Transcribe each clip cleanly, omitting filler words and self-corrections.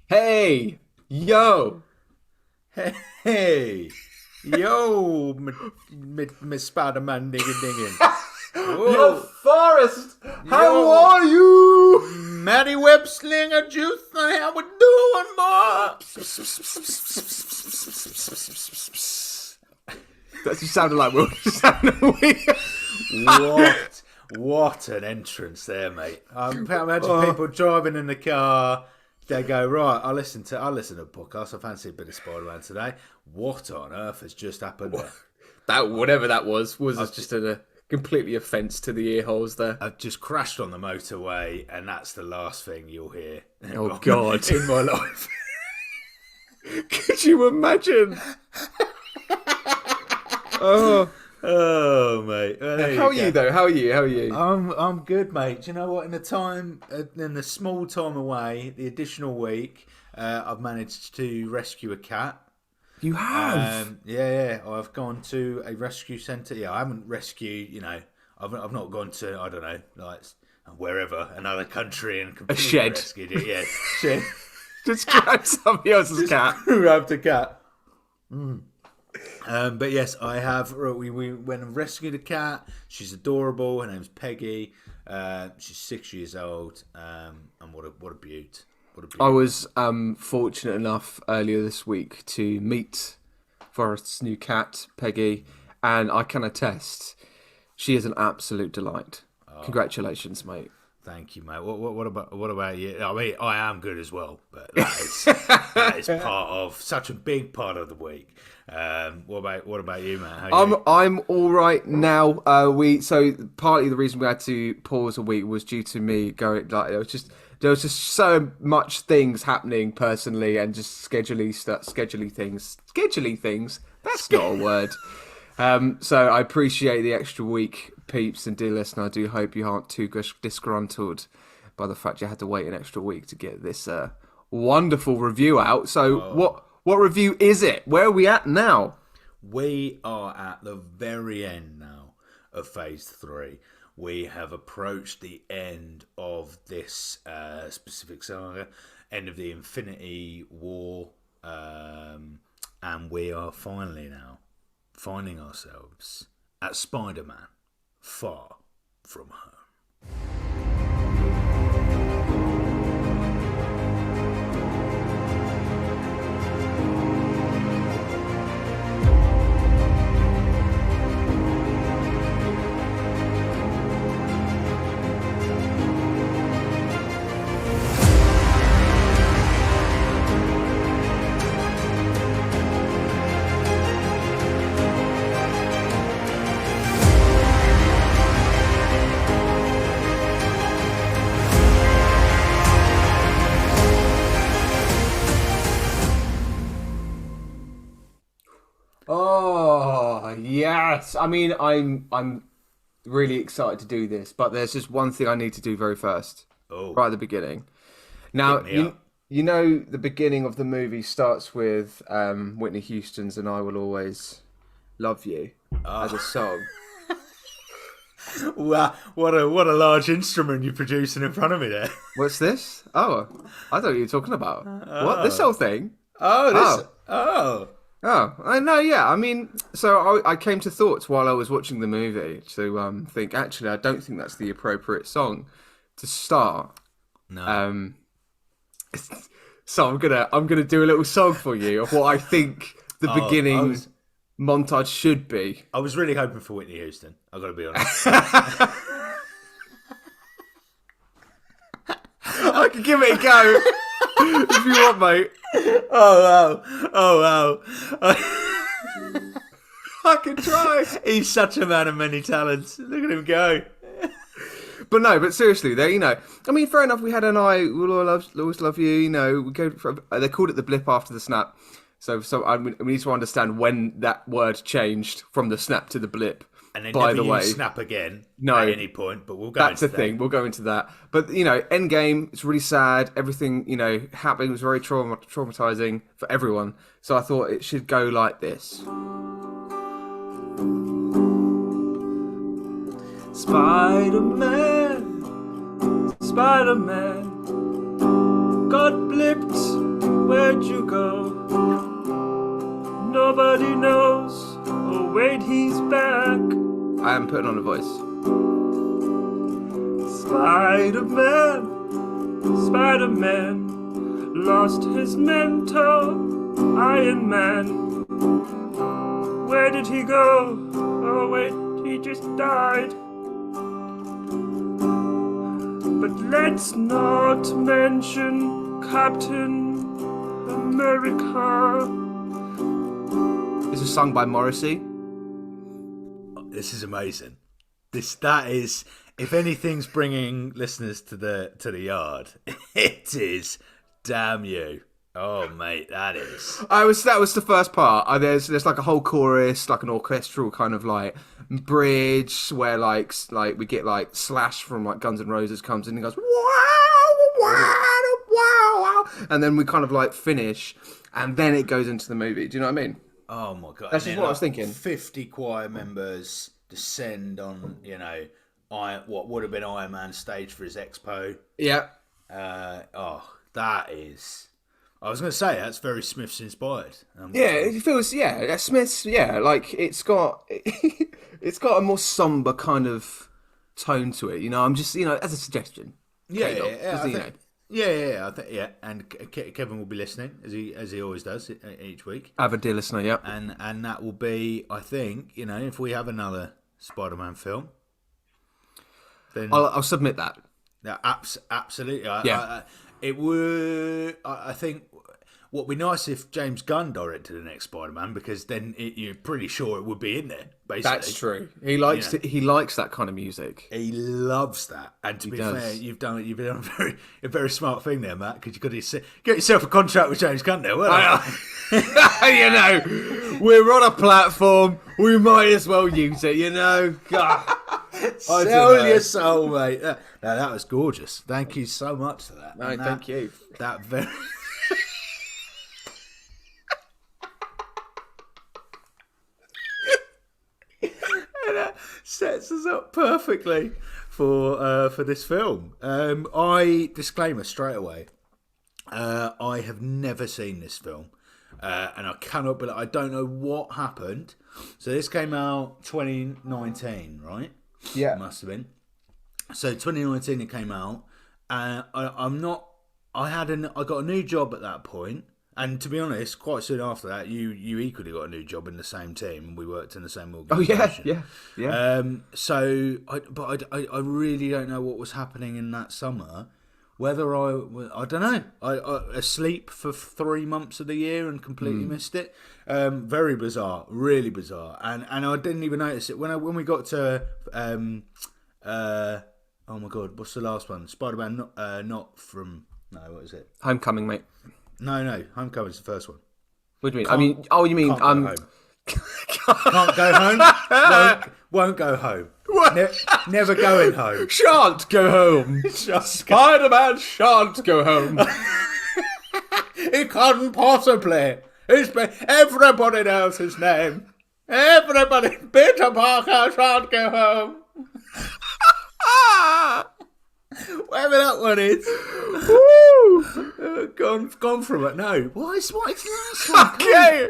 Hey, yo, Hey, yo, Miss Spiderman digging digging. yo, Whoa, Forrest, how yo, are you? Matty Web Slinger Juice, how we doing, boy? That just sounded like Will. What? What an entrance there, mate. Imagine Oh, people driving in the car. They go, right, I listen to a podcast. I fancy a bit of Spider-Man today. What on earth has just happened there? that whatever that was I've just a completely offence to the ear holes there. I've just crashed on the motorway, and that's the last thing you'll hear in Oh my, God, in my life. could you imagine? Oh, Oh, mate. Well, there how you are you go. though? How are you? How are you? I'm good, mate. Do you know what? In the small time away, the additional week, I've managed to rescue a cat. You have. Yeah, I've gone to a rescue centre. Yeah, I haven't rescued. I've not gone to, I don't know, like wherever, another country, and A completely shed. rescued it. Yeah, shit. Just grab somebody else's cat. Grabbed the cat. But yes, I have. We went and rescued a cat. She's adorable. Her name's Peggy. She's 6 years old. And what a beaut. What a I beaut. was fortunate enough earlier this week to meet Forrest's new cat, Peggy, and I can attest she is an absolute delight. Congratulations, mate. Thank you, mate. What about you? I mean, I am good as well, but that is part of such a big part of the week. What about you, man? How I'm you? I'm all right now. We so partly the reason we had to pause a week was due to me going like there was just so much things happening personally and just scheduling things. That's not a word. So I appreciate the extra week, peeps and dear listener. I do hope you aren't too disgruntled by the fact you had to wait an extra week to get this wonderful review out. So what review is it? Where are we at now? We are at the very end now of Phase 3. We have approached the end of this specific saga, end of the Infinity War, and we are finally now finding ourselves at Spider-Man Far From Home. Oh yes. I mean, I'm really excited to do this, but there's just one thing I need to do very first, Oh, right at the beginning. hit Now, me you up. you know the beginning of the movie starts with Whitney Houston's "And I Will Always Love You" as a song. Wow, what a large instrument you're producing in front of me there. What's this? Oh, I thought you were talking about what this whole thing. Oh, this. Oh, Oh, oh, I know. Yeah, I mean, so I came to thoughts while I was watching the movie to think. Actually, I don't think that's the appropriate song to start. no. Um, so I'm gonna do a little song for you of what I think the Oh, I beginning was montage should be. I was really hoping for Whitney Houston. I've got to be honest. I can give it a go if you want, mate. Oh wow! Oh wow! I can try. He's such a man of many talents. Look at him go. But no, but seriously, I mean, fair enough. We had an "I will always love you." You know, we go. They called it the blip after the snap. We need to understand when that word changed from the snap to the blip. And they By never the way, use snap again no, at any point. But we'll go that's into the thing. We'll go into that. But Endgame. It's really sad. Everything happening was very traumatizing for everyone. So I thought it should go like this. Spider-Man, Spider-Man, got blipped putting on a voice. Spider-Man lost his mentor, Iron Man. Where did he go? Oh wait, he just died. But let's not mention Captain America. This is sung by Morrissey. This is amazing. That is, if anything's bringing listeners to the yard, it is. Damn you! Oh mate, that is. That was the first part. There's like a whole chorus, like an orchestral kind of like bridge where like we get like Slash from like Guns N' Roses comes in and goes wow wow wow wow, and then we kind of like finish, and then it goes into the movie. Do you know what I mean? Oh my god! That's just what I was thinking. 50 choir members descend on what would have been Iron Man's stage for his expo. Yeah. That is. I was going to say that's very Smiths inspired. It feels Smiths. Yeah, like it's got a more somber kind of tone to it. I'm just as a suggestion. I think, and Kevin will be listening as he always does each week. Avid dear listener, yeah. And that will be, I think, if we have another Spider-Man film, then I'll submit that. Yeah, absolutely. It would. I think what would be nice if James Gunn directed the next Spider-Man, because then you're pretty sure it would be in there. Basically, that's true. He likes he likes that kind of music. He loves that. And to be fair, you've done a very smart thing there, Matt, because you got to get yourself a contract with James Gunn there. Weren't we're on a platform. We might as well use it. God. Sell your soul, mate. No, that was gorgeous. Thank you so much for that. No, thank you. That very. And that sets us up perfectly for this film. Disclaimer straight away. I have never seen this film, and I cannot believe. I don't know what happened. So this came out 2019, right? Yeah, it must have been. So 2019 it came out, and I got a new job at that point, and to be honest, quite soon after that, you equally got a new job in the same team, and we worked in the same organisation. Oh yeah. So I really don't know what was happening in that summer. Whether I don't know. I asleep for 3 months of the year and completely missed it. Very bizarre, really bizarre, and I didn't even notice it when we got to oh my god, what's the last one? Spider-Man, what is it? Homecoming, mate. No, Homecoming's the first one. What do you mean? You mean can't go home? Won't go home. Never going home. Shan't go home. Spider-Man shan't go home. He couldn't possibly. Everybody knows his name. Everybody. Peter Parker shan't go home. Whatever that one is. Gone from it. No. What is the last one? Okay.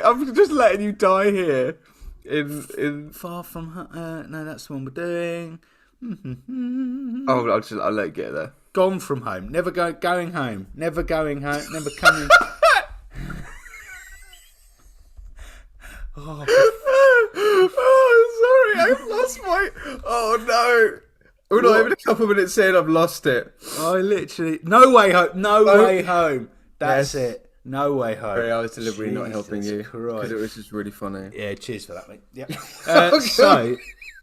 I'm just letting you die here. In Far From Home. No, that's the one we're doing. I'll let you get there. Gone From Home. Never going home. Never going home. Never coming. Sorry, I've lost my. Oh no. We're not even a couple minutes in. I've lost it. I literally. No way home. No way home. That's it. No way home. Sorry, I was deliberately not helping you because it was just really funny. Yeah, cheers for that, mate. Yeah.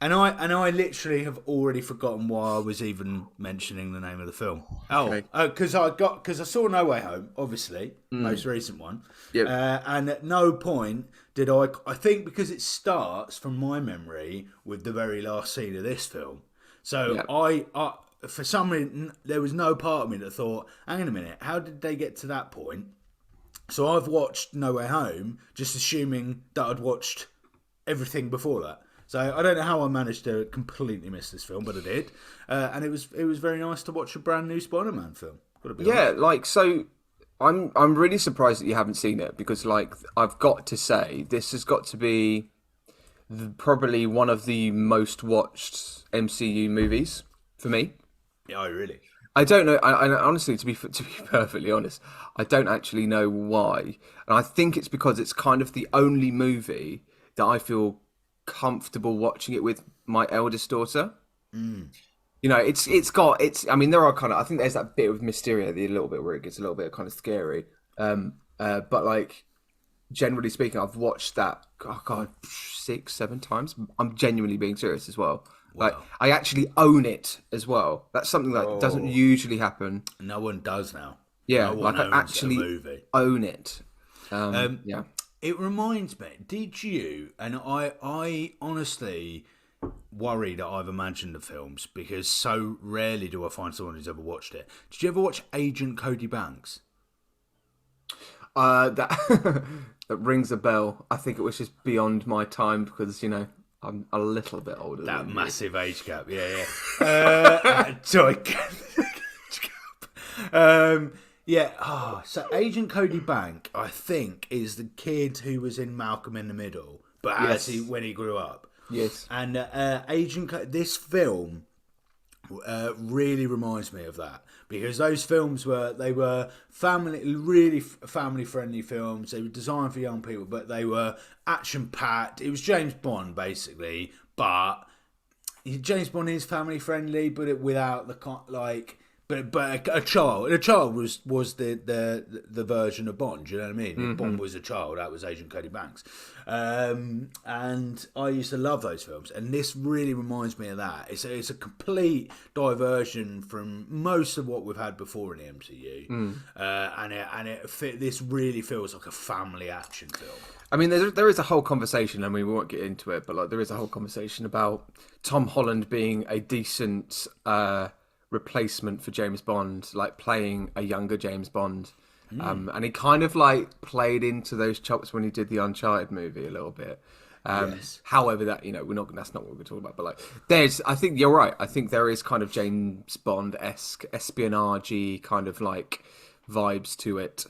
And I literally have already forgotten why I was even mentioning the name of the film. Because I saw No Way Home, obviously, most recent one. Yep. And at no point did I think because it starts from my memory with the very last scene of this film. So yep. I for some reason there was no part of me that thought, hang on a minute, how did they get to that point? So I've watched No Way Home, just assuming that I'd watched everything before that. So I don't know how I managed to completely miss this film, but I did, and it was very nice to watch a brand new Spider-Man film. I'm really surprised that you haven't seen it because, I've got to say, this has got to be probably one of the most watched MCU movies for me. Yeah, I really. I don't know. I honestly, to be perfectly honest, I don't actually know why, and I think it's because it's kind of the only movie that I feel comfortable watching it with my eldest daughter. You know, it's. I mean, there are kind of. I think there's that bit of Mysterio, the little bit where it gets a little bit kind of scary. But like generally speaking, I've watched that. Oh God, 6, 7 times. I'm genuinely being serious as well. Like I actually own it as well. That's something that doesn't usually happen. No one does now. Yeah, no one like I actually own it. Yeah. It reminds me. Did you? And I honestly worry that I've imagined the films because so rarely do I find someone who's ever watched it. Did you ever watch Agent Cody Banks? That that rings a bell. I think it was just beyond my time because I'm a little bit older. That than massive age gap, yeah. Gigantic age gap. Yeah. So Agent Cody Bank, I think, is the kid who was in Malcolm in the Middle, but when he grew up. Yes. And this film really reminds me of that because those films were really family friendly films. They were designed for young people, but they were action packed. It was James Bond basically, but James Bond is family friendly, but without the But a child was the version of Bond. You know what I mean? If Bond was a child, that was Agent Cody Banks, and I used to love those films. And this really reminds me of that. It's a complete diversion from most of what we've had before in the MCU, this really feels like a family action film. I mean, there is a whole conversation, and we won't get into it, but like there is a whole conversation about Tom Holland being a decent replacement for James Bond, like playing a younger James Bond. And he kind of like played into those chops when he did the Uncharted movie a little bit. Yes. However, that's not what we're talking about. But like, I think you're right. I think there is kind of James Bond-esque espionage-y kind of like vibes to it.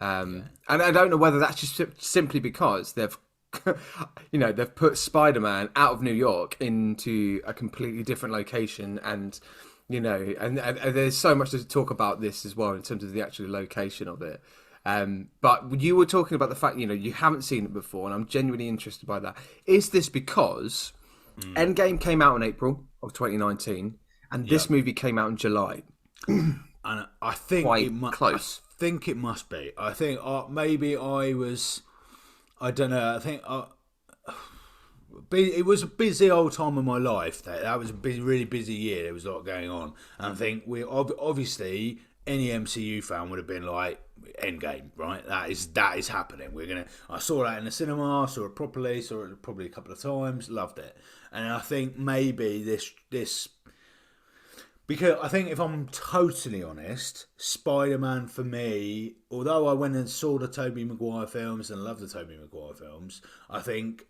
And I don't know whether that's just simply because they've put Spider-Man out of New York into a completely different location and there's so much to talk about this as well in terms of the actual location of it. But you were talking about the fact, you haven't seen it before, and I'm genuinely interested by that. Is this because Endgame came out in April of 2019, and this movie came out in July? And I think close. I think it must be. I think maybe I was. I don't know. I think. It was a busy old time of my life. That was a really busy year. There was a lot going on, and I think we obviously any MCU fan would have been like Endgame, right? That is happening. I saw that in the cinema, saw it properly, saw it probably a couple of times, loved it, and I think maybe this because I think if I'm totally honest, Spider-Man for me, although I went and saw the Tobey Maguire films and loved the Tobey Maguire films, I think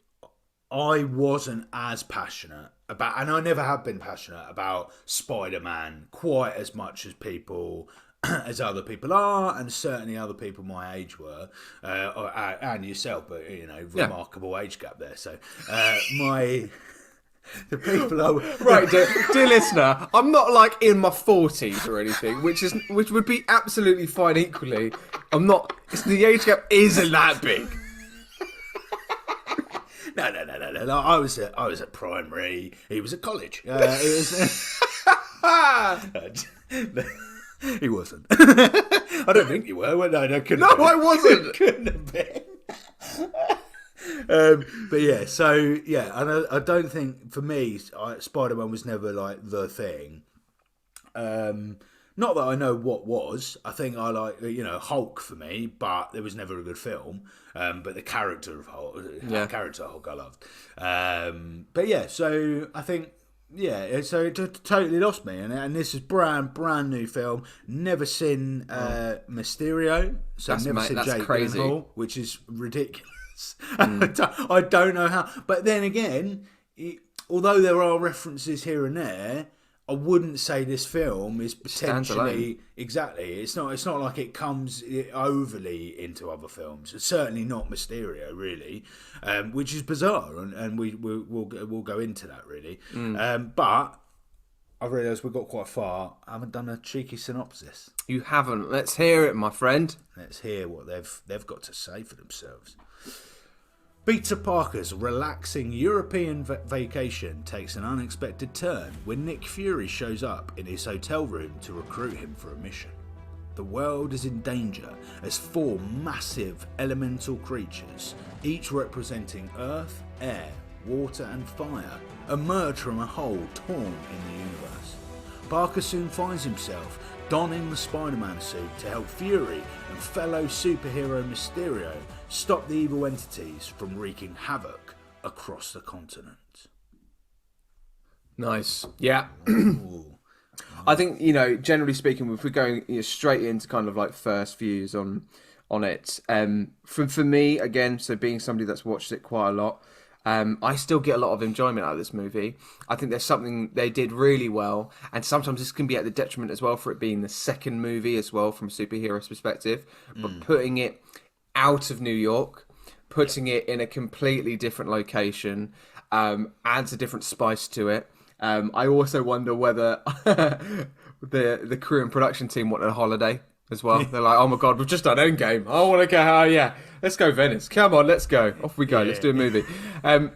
I wasn't as passionate about, and I never have been passionate about Spider-Man quite as much as other people are, and certainly other people my age were, and yourself, but remarkable age gap there. So the people are right, dear listener. I'm not like in my 40s or anything, which would be absolutely fine. Equally, I'm not. The age gap isn't that big. No. I was at primary. He was at college. He wasn't. I don't think you were. No, I wasn't. Couldn't have been. But yeah, so yeah, and I don't think for me, Spider-Man was never like the thing. Not that I know what was. I think I like Hulk for me, but there was never a good film. But the character of Hulk, I loved. But yeah, so I think so it totally lost me, and this is brand new film. Never seen Mysterio, so never seen Jake Gyllenhaal, which is ridiculous. I don't know how, but then again, although there are references here and there, I wouldn't say this film is Stands potentially exactly. It's not like it comes overly into other films. It's certainly not Mysterio, really, which is bizarre, and we'll go into that really. But I realised we got quite far. I haven't done a cheeky synopsis. You haven't. Let's hear it, my friend. Let's hear what they've got to say for themselves. Peter Parker's relaxing European vacation takes an unexpected turn when Nick Fury shows up in his hotel room to recruit him for a mission. The world is in danger as 4 massive elemental creatures, each representing earth, air, water and fire, emerge from a hole torn in the universe. Parker soon finds himself donning the Spider-Man suit to help Fury and fellow superhero Mysterio stop the evil entities from wreaking havoc across the continent. Nice. Yeah. I think, generally speaking, if we're going straight into kind of like first views on it, for me, again, so being somebody that's watched it quite a lot, I still get a lot of enjoyment out of this movie. I think there's something they did really well, and sometimes this can be at the detriment as well for it being the second movie as well from a superhero's perspective, but putting it out of New York, putting it in a completely different location, adds a different spice to it. I also wonder whether the crew and production team wanted a holiday as well. They're like, oh my god, we've just done Endgame. I want to go. Oh yeah, let's go Venice. Come on, let's go. Off we go. Let's do a movie. And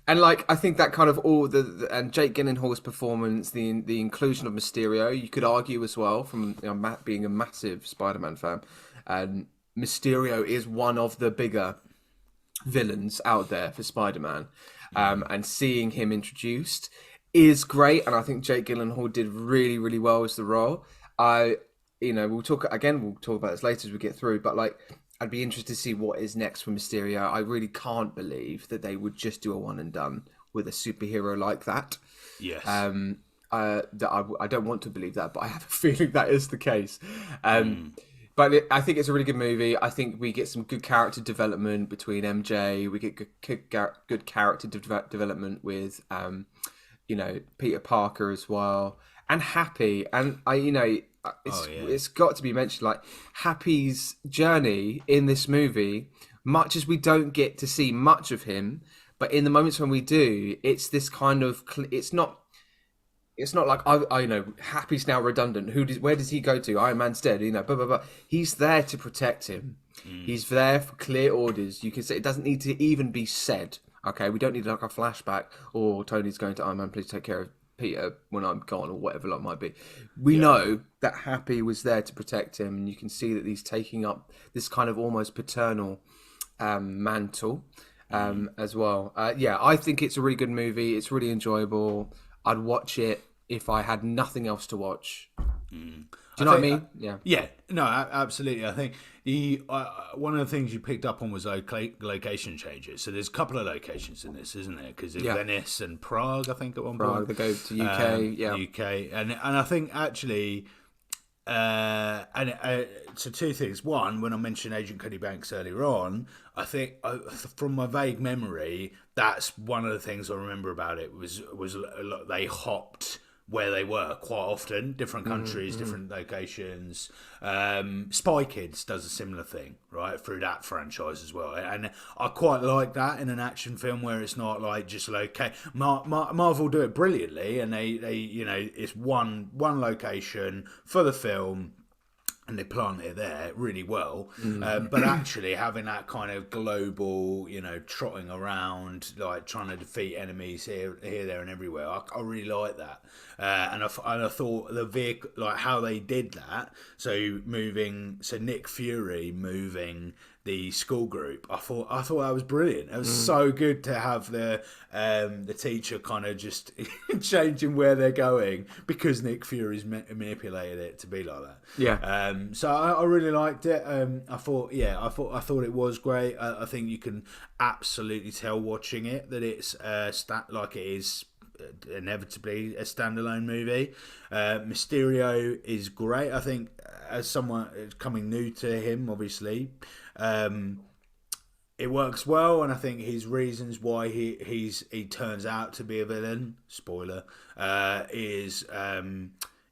like, I think that kind of all and Jake Gyllenhaal's performance, the inclusion of Mysterio, you could argue as well from Matt being a massive Spider-Man fan, and Mysterio is one of the bigger villains out there for Spider-Man, and seeing him introduced is great, and I think Jake Gyllenhaal did really, really well as the role. We'll talk about this later as we get through, but like, I'd be interested to see what is next for Mysterio. I really can't believe that they would just do a one and done with a superhero like that. Yes. I don't want to believe that, but I have a feeling that is the case. But I think it's a really good movie. I think we get some good character development between MJ. We get good character development with, Peter Parker as well, and Happy. And it's got to be mentioned, like, Happy's journey in this movie. Much as we don't get to see much of him, but in the moments when we do, it's this kind of. It's not like Happy's now redundant. Where does he go to? Iron Man's dead. Blah blah blah. He's there to protect him. He's there for clear orders. You can say it doesn't need to even be said. Okay, we don't need like a flashback or Tony's going to Iron Man. Please take care of Peter when I'm gone or whatever that might be. We know that Happy was there to protect him, and you can see that he's taking up this kind of almost paternal mantle as well. I think it's a really good movie. It's really enjoyable. I'd watch it if I had nothing else to watch. Do you know what I mean? Yeah. No, absolutely. I think one of the things you picked up on was location changes. So there's a couple of locations in this, isn't there? Because Venice and Prague, I think, at one point. They go to UK, UK, and I think actually, so two things. One, when I mentioned Agent Cody Banks earlier on, I think from my vague memory, that's one of the things I remember about it was they hopped where they were quite often, different countries, different locations. Spy Kids does a similar thing, right, through that franchise as well, and I quite like that in an action film where it's not like just Marvel do it brilliantly, and they it's one location for the film. And they plant it there really well. But actually having that kind of global, trotting around, like trying to defeat enemies here, there and everywhere, I really like that. And I thought the vehicle, like how they did that, so Nick Fury moving the school group, I thought that was brilliant. It was so good to have the teacher kind of just changing where they're going because Nick Fury's manipulated it to be like that. Yeah. So I really liked it. I thought it was great. I think you can absolutely tell watching it that it's like it is inevitably a standalone movie. Mysterio is great. I think as someone coming new to him, obviously, it works well, and I think his reasons why he turns out to be a villain, spoiler, is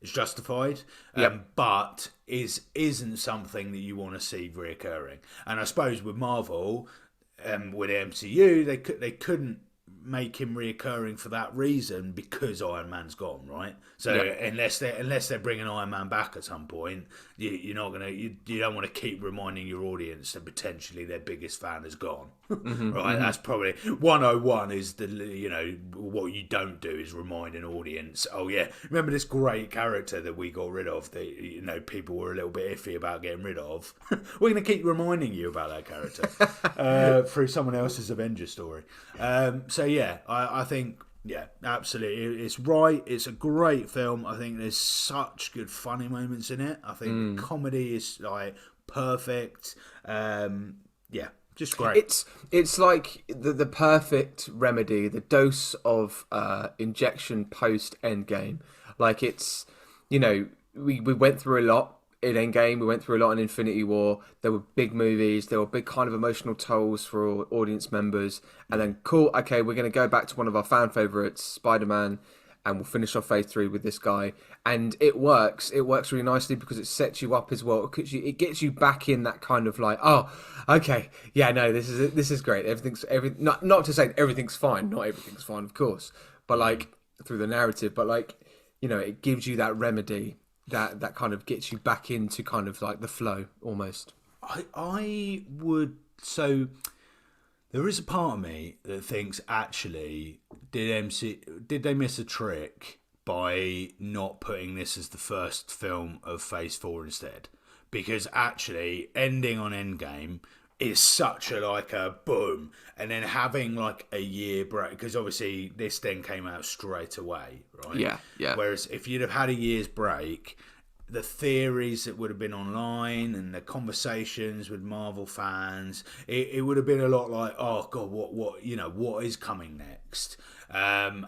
justified, Yep. but isn't something that you want to see reoccurring. And I suppose with Marvel, with the MCU, they couldn't make him reoccurring for that reason because Iron Man's gone, right? So unless they're bringing Iron Man back at some point, you're not gonna you don't want to keep reminding your audience that potentially their biggest fan is gone, right? That's probably 101 is what you don't do is remind an audience, oh yeah, remember this great character that we got rid of that people were a little bit iffy about getting rid of. We're gonna keep reminding you about that character through someone else's Avengers story. So yeah, I think, yeah, absolutely, it's right. It's a great film. I think there's such good funny moments in it. I think the comedy is like perfect. Yeah, just great. It's like the perfect remedy, the dose of injection post Endgame. Like it's, we went through a lot in Endgame, we went through a lot in Infinity War. There were big movies, there were big kind of emotional tolls for audience members, and then cool, okay, we're going to go back to one of our fan favourites, Spider-Man, and we'll finish off phase 3 with this guy. And it works really nicely because it sets you up as well. It gets you back in that kind of like, oh, okay, yeah, no, this is great. Not to say everything's fine, not everything's fine, of course, but like through the narrative, but like, it gives you that remedy that kind of gets you back into kind of like the flow almost. I would, so there is a part of me that thinks actually did they miss a trick by not putting this as the first film of Phase 4 instead? Because actually ending on Endgame is such a boom, and then having like a year break, because obviously this then came out straight away, right? Yeah. Whereas if you'd have had a year's break, the theories that would have been online and the conversations with Marvel fans, it would have been a lot like, oh god, what is coming next? And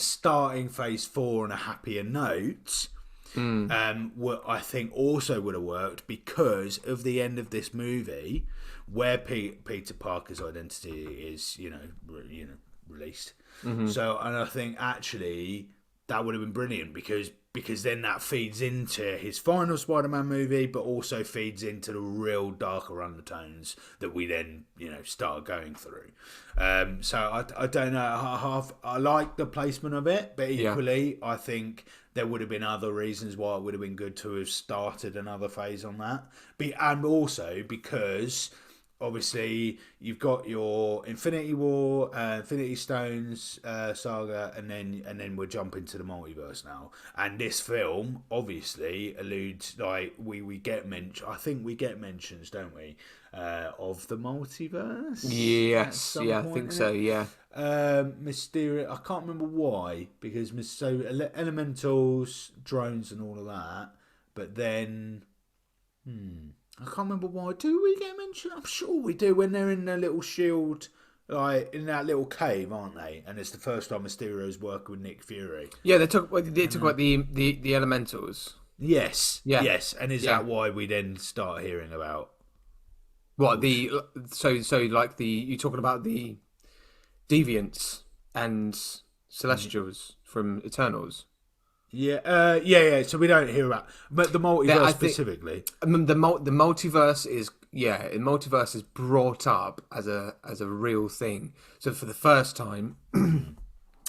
starting Phase 4 on a happier note. What I think also would have worked because of the end of this movie, where Peter Parker's identity is, released. So, and I think actually that would have been brilliant because then that feeds into his final Spider-Man movie, but also feeds into the real darker undertones that we then, start going through. So I don't know. I like the placement of it, but equally, I think there would have been other reasons why it would have been good to have started another phase on that. And also because obviously you've got your Infinity War, Infinity Stones saga, and then we're jumping to the multiverse now. And this film obviously alludes, like we get mentioned. I think we get mentions, don't we, of the multiverse? Yes, yeah, I think so. Yeah. Mysterious. I can't remember why, because elementals, drones, and all of that. But then, I can't remember why. Do we get mentioned? I'm sure we do when they're in their little shield, like in that little cave, aren't they? And it's the first time Mysterio's working with Nick Fury. Yeah, they talk about the elementals. Yes. Yeah. Yes. And is that why we then start hearing about what so like you talking about the deviants and celestials from Eternals? Yeah. So we don't hear about, but the multiverse specifically. The multiverse is brought up as a real thing. So for the first time,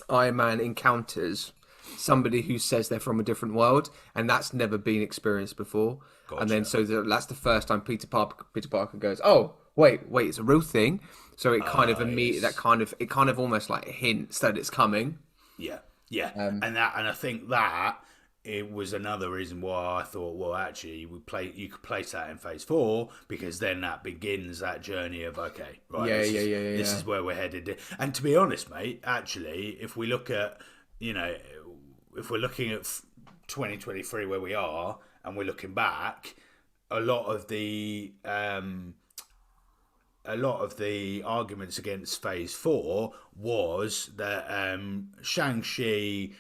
Iron Man encounters somebody who says they're from a different world, and that's never been experienced before. Gotcha. And then that's the first time Peter Parker goes, oh wait, it's a real thing. So it kind of it kind of almost like hints that it's coming. Yeah. And I think that it was another reason why I thought, well, actually, you could place that in Phase 4, because then that begins that journey of, okay, right, this is where we're headed. And to be honest, mate, actually, if we look at, if we're looking at 2023 where we are, and we're looking back, a lot of the arguments against Phase 4 was that Shang-Chi,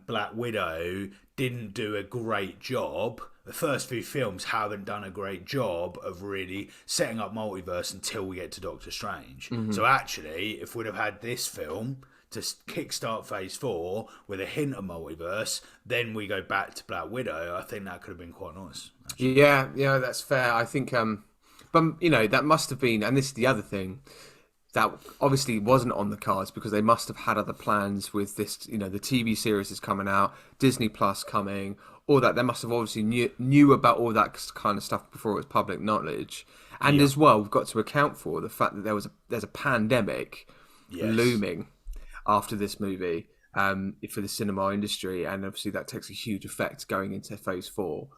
Black Widow didn't do a great job the first few films haven't done a great job of really setting up multiverse until we get to Doctor Strange. So actually, if we'd have had this film to kickstart Phase 4 with a hint of multiverse, then we go back to Black Widow, I think that could have been quite nice. Actually. Yeah, that's fair. I think, but that must have been, and this is the other thing, that obviously wasn't on the cards because they must have had other plans with this. The TV series is coming out, Disney Plus coming, all that. They must have obviously knew about all that kind of stuff before it was public knowledge, and as well, we've got to account for the fact that there's a pandemic looming after this movie for the cinema industry, and obviously that takes a huge effect going into Phase 4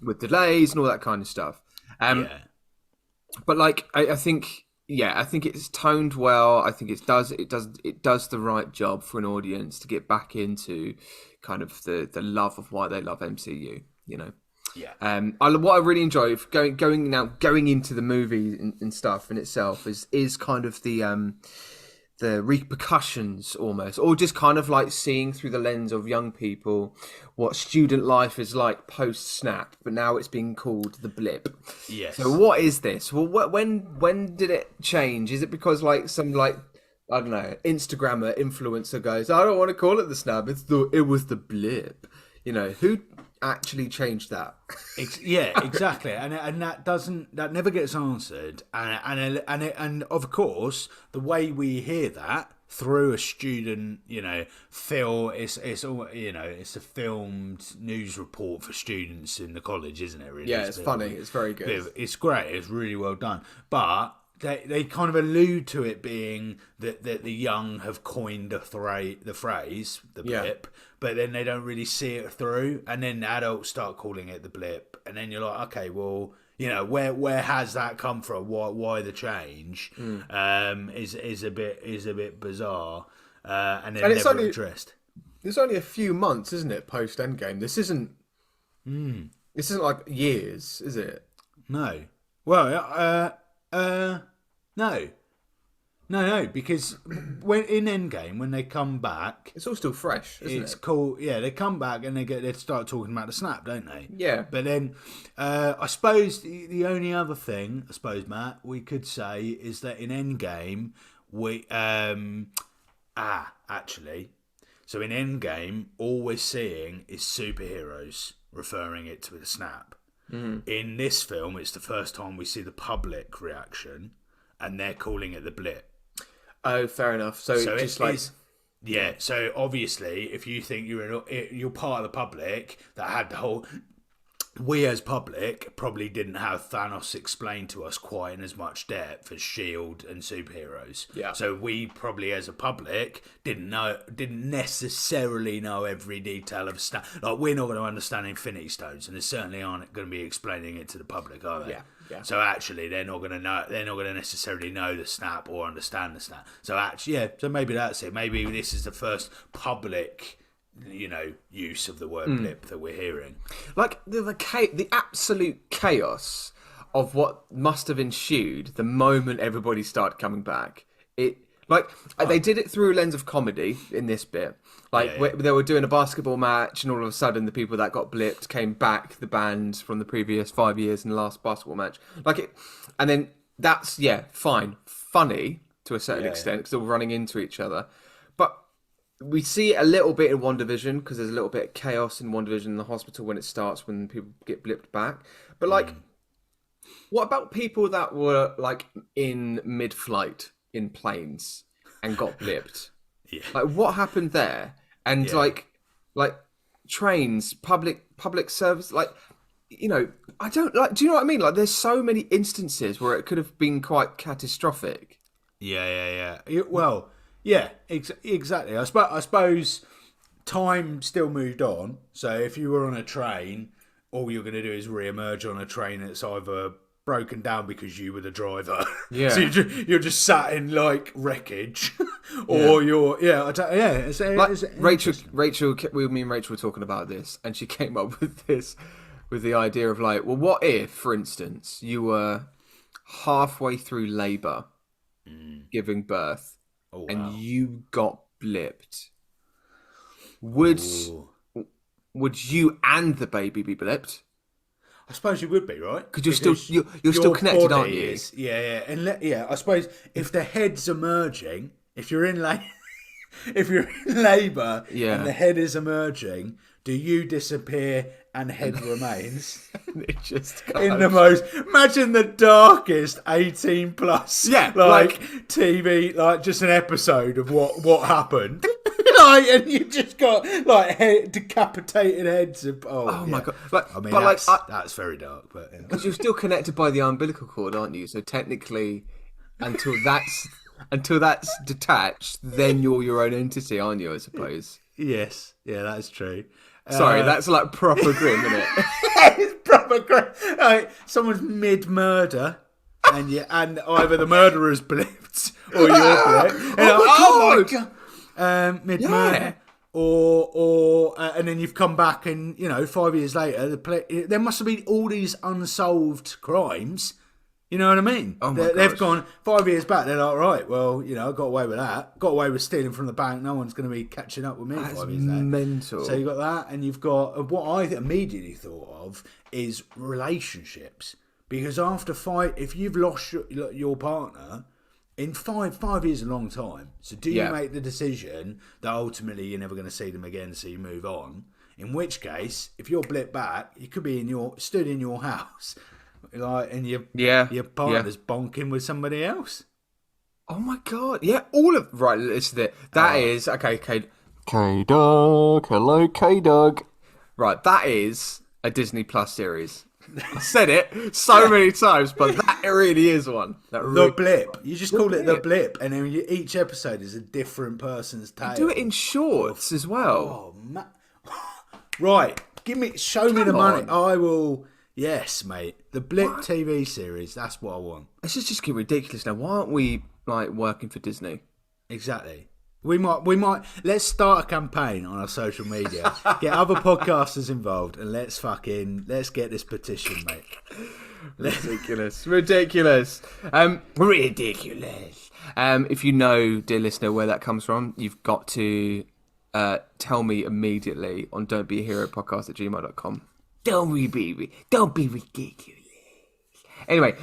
with delays and all that kind of stuff. But I think. Yeah, I think it's toned well. I think it does the right job for an audience to get back into kind of the love of why they love MCU. Yeah. What I really enjoy going into the movie and stuff in itself is kind of the repercussions almost, or just kind of like seeing through the lens of young people what student life is like post snap, but now it's being called the blip. Yes. So what is this? Well, when did it change? Is it because some I don't know, Instagrammer influencer goes, I don't want to call it the snap, it was the blip. Who actually changed that? Yeah, exactly, and that never gets answered, and of course the way we hear that through a student, film, it's all, it's a filmed news report for students in the college, isn't it? Really, yeah, it's funny, it's very good, it's great, it's really well done, but they kind of allude to it being that the young have coined the phrase, the blip, but then they don't really see it through, and then adults start calling it the blip, and then you're like, okay, well, where has that come from? Why the change? Is a bit bizarre, and then never addressed. There's only a few months, isn't it, post Endgame? This isn't like years, is it? No. Well, no, because when in Endgame, when they come back, it's all still fresh, isn't it? It's cool. Yeah, they come back and they start talking about the snap, don't they? Yeah. But then, I suppose the only other thing, Matt, we could say is that in Endgame, actually, so in Endgame, all we're seeing is superheroes, referring it to the snap. Mm-hmm. In this film, it's the first time we see the public reaction, and they're calling it the blip. Oh, fair enough. So just like... Yeah, so obviously, if you think you're part of the public that had the whole... We as public probably didn't have Thanos explained to us quite in as much depth as S.H.I.E.L.D. and superheroes. Yeah. So we probably as a public didn't necessarily know every detail of snap. Like, we're not going to understand Infinity Stones, and they certainly aren't going to be explaining it to the public, are they? Yeah. So actually, they're not going to know. They're not going to necessarily know the snap or understand the snap. So actually, yeah. So maybe that's it. Maybe this is the first public, use of the word blip that we're hearing. Like the absolute chaos of what must have ensued the moment everybody started coming back. They did it through a lens of comedy in this bit. They were doing a basketball match, and all of a sudden the people that got blipped came back, the band from the previous 5 years in the last basketball match. And then that's fine, funny to a certain extent because they're all running into each other, but we see it a little bit in WandaVision because there's a little bit of chaos in WandaVision in the hospital when it starts, when people get blipped back. But what about people that were in mid-flight in planes and got blipped? Yeah. What happened there? And trains, public service, I don't do you know what I mean? There's so many instances where it could have been quite catastrophic. Yeah. Well, yeah, exactly. I suppose time still moved on. So if you were on a train, all you're going to do is re-emerge on a train that's either broken down because you were the driver. Yeah. So you're just sat in wreckage, or Rachel. Me and Rachel were talking about this, and she came up with the idea of what if, for instance, you were halfway through labour, giving birth. Oh, wow. And you got blipped. Would you and the baby be blipped, I suppose you would be, right? Because you're still connected, aren't you? I suppose if the head's emerging, if you're in if you're in labour Yeah. and the head is emerging, do you disappear and head remains? It just In the most, imagine the darkest 18 plus, TV, like just an episode of what happened. And you just got decapitated heads of. Oh my god! That's very dark, but because you're still connected by the umbilical cord, aren't you? So technically, until that's detached, then you're your own entity, aren't you? I suppose. Yes, yeah, that's true. Sorry, that's like proper grim, isn't it? It's proper grim. Like, someone's mid-murder, and either the murderer's blipped or you're blipped. Oh my god! Mid-murder. Yeah. Or and then you've come back and 5 years later there must have been all these unsolved crimes. You know what I mean? Oh my They've gone 5 years back. They're like, right, well, I got away with that. Got away with stealing from the bank. No one's going to be catching up with me. That's 5 years later. mental. So you got that, and you've got what I immediately thought of is relationships. Because after if you've lost your partner. In five years is a long time. So do you make the decision that ultimately you're never going to see them again, so you move on? In which case, if you're blipped back, you could be stood in your house, and your partner's bonking with somebody else. Oh my god! Yeah, right. Listen to it. That is okay. K-Dog, hello, K-Dog. Right, that is a Disney Plus series. I said it so many times, but that really is one. The blip. You just call it the blip, and then each episode is a different person's tale. Do it in shorts as well. Oh, right. Show me the money. I will. Yes, mate. The Blip TV series. That's what I want. It's just getting ridiculous now. Why aren't we working for Disney? Exactly. We might. Let's start a campaign on our social media. Get other podcasters involved, and let's get this petition, mate. Ridiculous. Ridiculous. If you know, dear listener, where that comes from, you've got to tell me immediately on don'tbeahero@gmail.com. Don't be ridiculous. Anyway,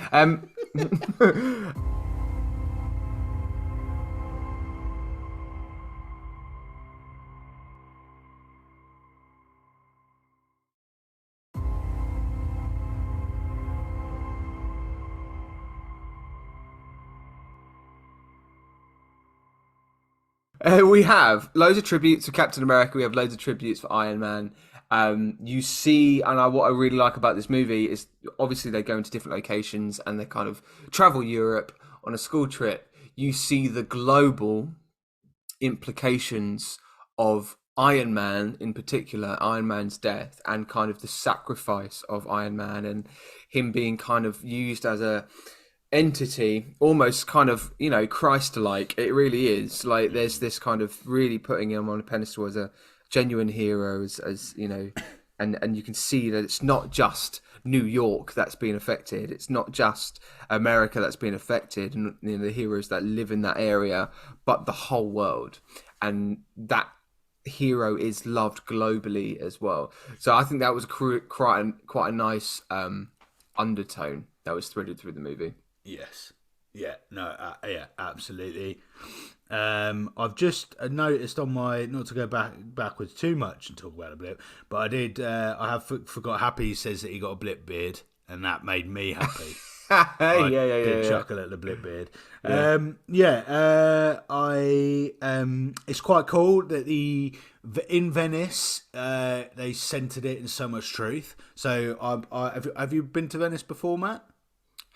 we have loads of tributes to Captain America. We have loads of tributes for Iron Man. You see, and what I really like about this movie is obviously they go into different locations and they kind of travel Europe on a school trip. You see the global implications of Iron Man, in particular, Iron Man's death, and kind of the sacrifice of Iron Man and him being kind of used as a entity, almost kind of, Christ-like. It really is. Like, there's this kind of really putting him on a pedestal as a genuine hero, as and you can see that it's not just New York that's been affected. It's not just America that's been affected, and the heroes that live in that area, but the whole world. And that hero is loved globally as well. So I think that was quite a nice undertone that was threaded through the movie. Yes. Yeah. No. Yeah. Absolutely. I've just noticed on my, not to go backwards too much and talk about a blip, but I did. I have forgot. Happy says that he got a blip beard, and that made me happy. I chuckle at the blip beard. It's quite cool that in Venice they centered it in so much truth. So have you been to Venice before, Matt?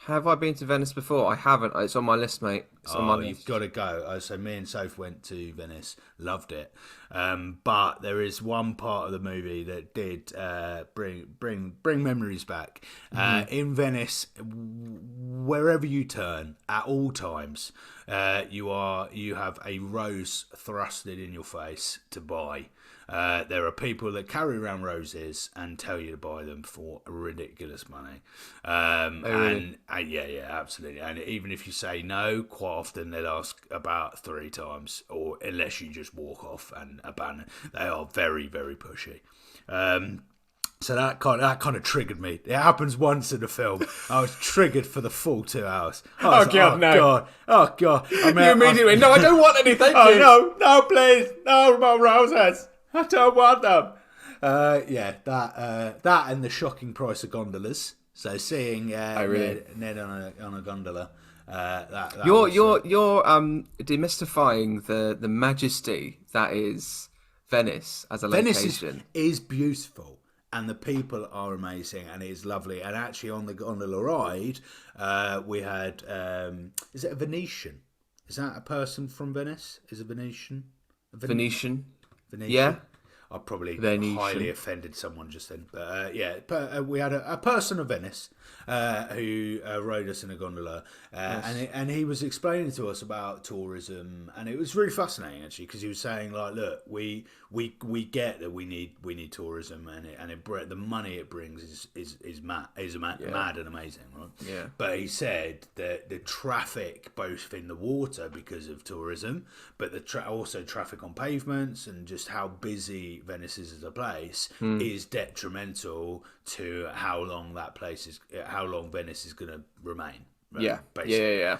Have I been to Venice before? I haven't. It's on my list, mate. It's on my list. You've got to go. So me and Soph went to Venice, loved it. But there is one part of the movie that did bring memories back. In Venice, wherever you turn, at all times, you have a rose thrusted in your face to buy. There are people that carry around roses and tell you to buy them for ridiculous money. Really? And yeah, absolutely. And even if you say no, quite often they'll ask about 3 times, or unless you just walk off and abandon. They are very, very pushy. So that kind of triggered me. It happens once in the film. I was triggered for the full 2 hours. I was God, no. God. Oh God! I mean, You immediately went, no, I don't want any, thank you. No, please, no more roses. I don't want them. That and the shocking price of gondolas. So seeing really? Ned on a gondola. You're demystifying the majesty that is Venice as a Venice location. is beautiful, and the people are amazing, and it is lovely. And actually, on the gondola ride, we had is it a Venetian? Is that a person from Venice? Is a Venetian? Venetian? Venetian? Yeah. I probably Venetian. highly offended someone just then. But we had a person of Venice who rode us in a gondola, and he was explaining to us about tourism, and it was really fascinating actually, because he was saying like, look, we get that we need tourism, and the money it brings is mad and amazing, right? Yeah. But he said that the traffic, both in the water because of tourism, but also traffic on pavements and just how busy Venice is as a place is detrimental to how long Venice is going to remain. Right? Yeah. Basically. Yeah.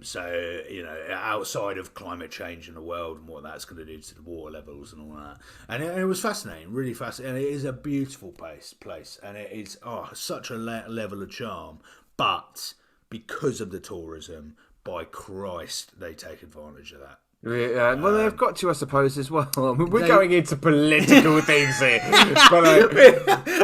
So, outside of climate change in the world and what that's going to do to the water levels and all that. And it was fascinating, really fascinating. And it is a beautiful place. And it is such a level of charm. But because of the tourism, by Christ, they take advantage of that. Yeah, well, they've got to, I suppose, as well. I mean, we're going into political things here. But,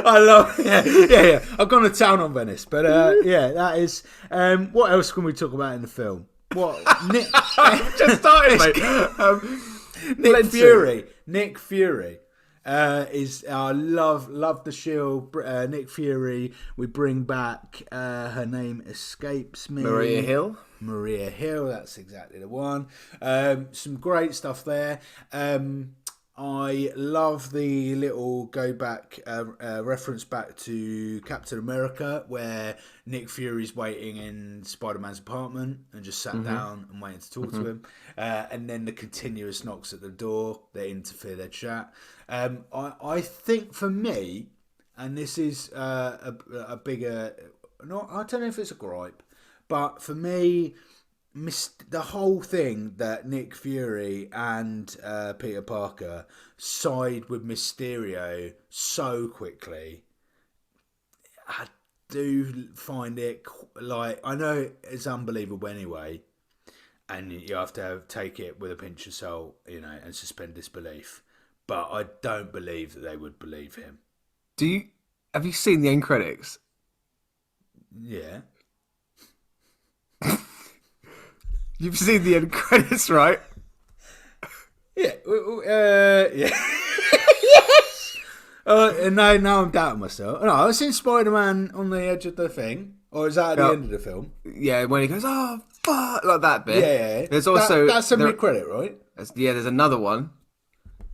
I love yeah. I've gone to town on Venice. But, that is... what else can we talk about in the film? What? just started, mate. Nick Fury. Is I love the shield. Nick Fury. We bring back her name escapes me. Maria Hill, that's exactly the one. Some great stuff there. I love the little reference back to Captain America, where Nick Fury's waiting in Spider-Man's apartment and just sat down and waiting to talk to him. And then the continuous knocks at the door that interfere their chat. I think for me, and this is a bigger... I don't know if it's a gripe, but for me, the whole thing that Nick Fury and Peter Parker side with Mysterio so quickly, I do find it I know it's unbelievable anyway, and you have to take it with a pinch of salt, and suspend disbelief. But I don't believe that they would believe him. Have you seen the end credits? Yeah. You've seen the end credits, right? Yeah. Yeah. Yes. Now I'm doubting myself. No, I've seen Spider-Man on the edge of the thing. Or is that at the end of the film? Yeah, when he goes, oh, fuck, like that bit. Yeah. There's also... That's a mid-credit, right? There's another one.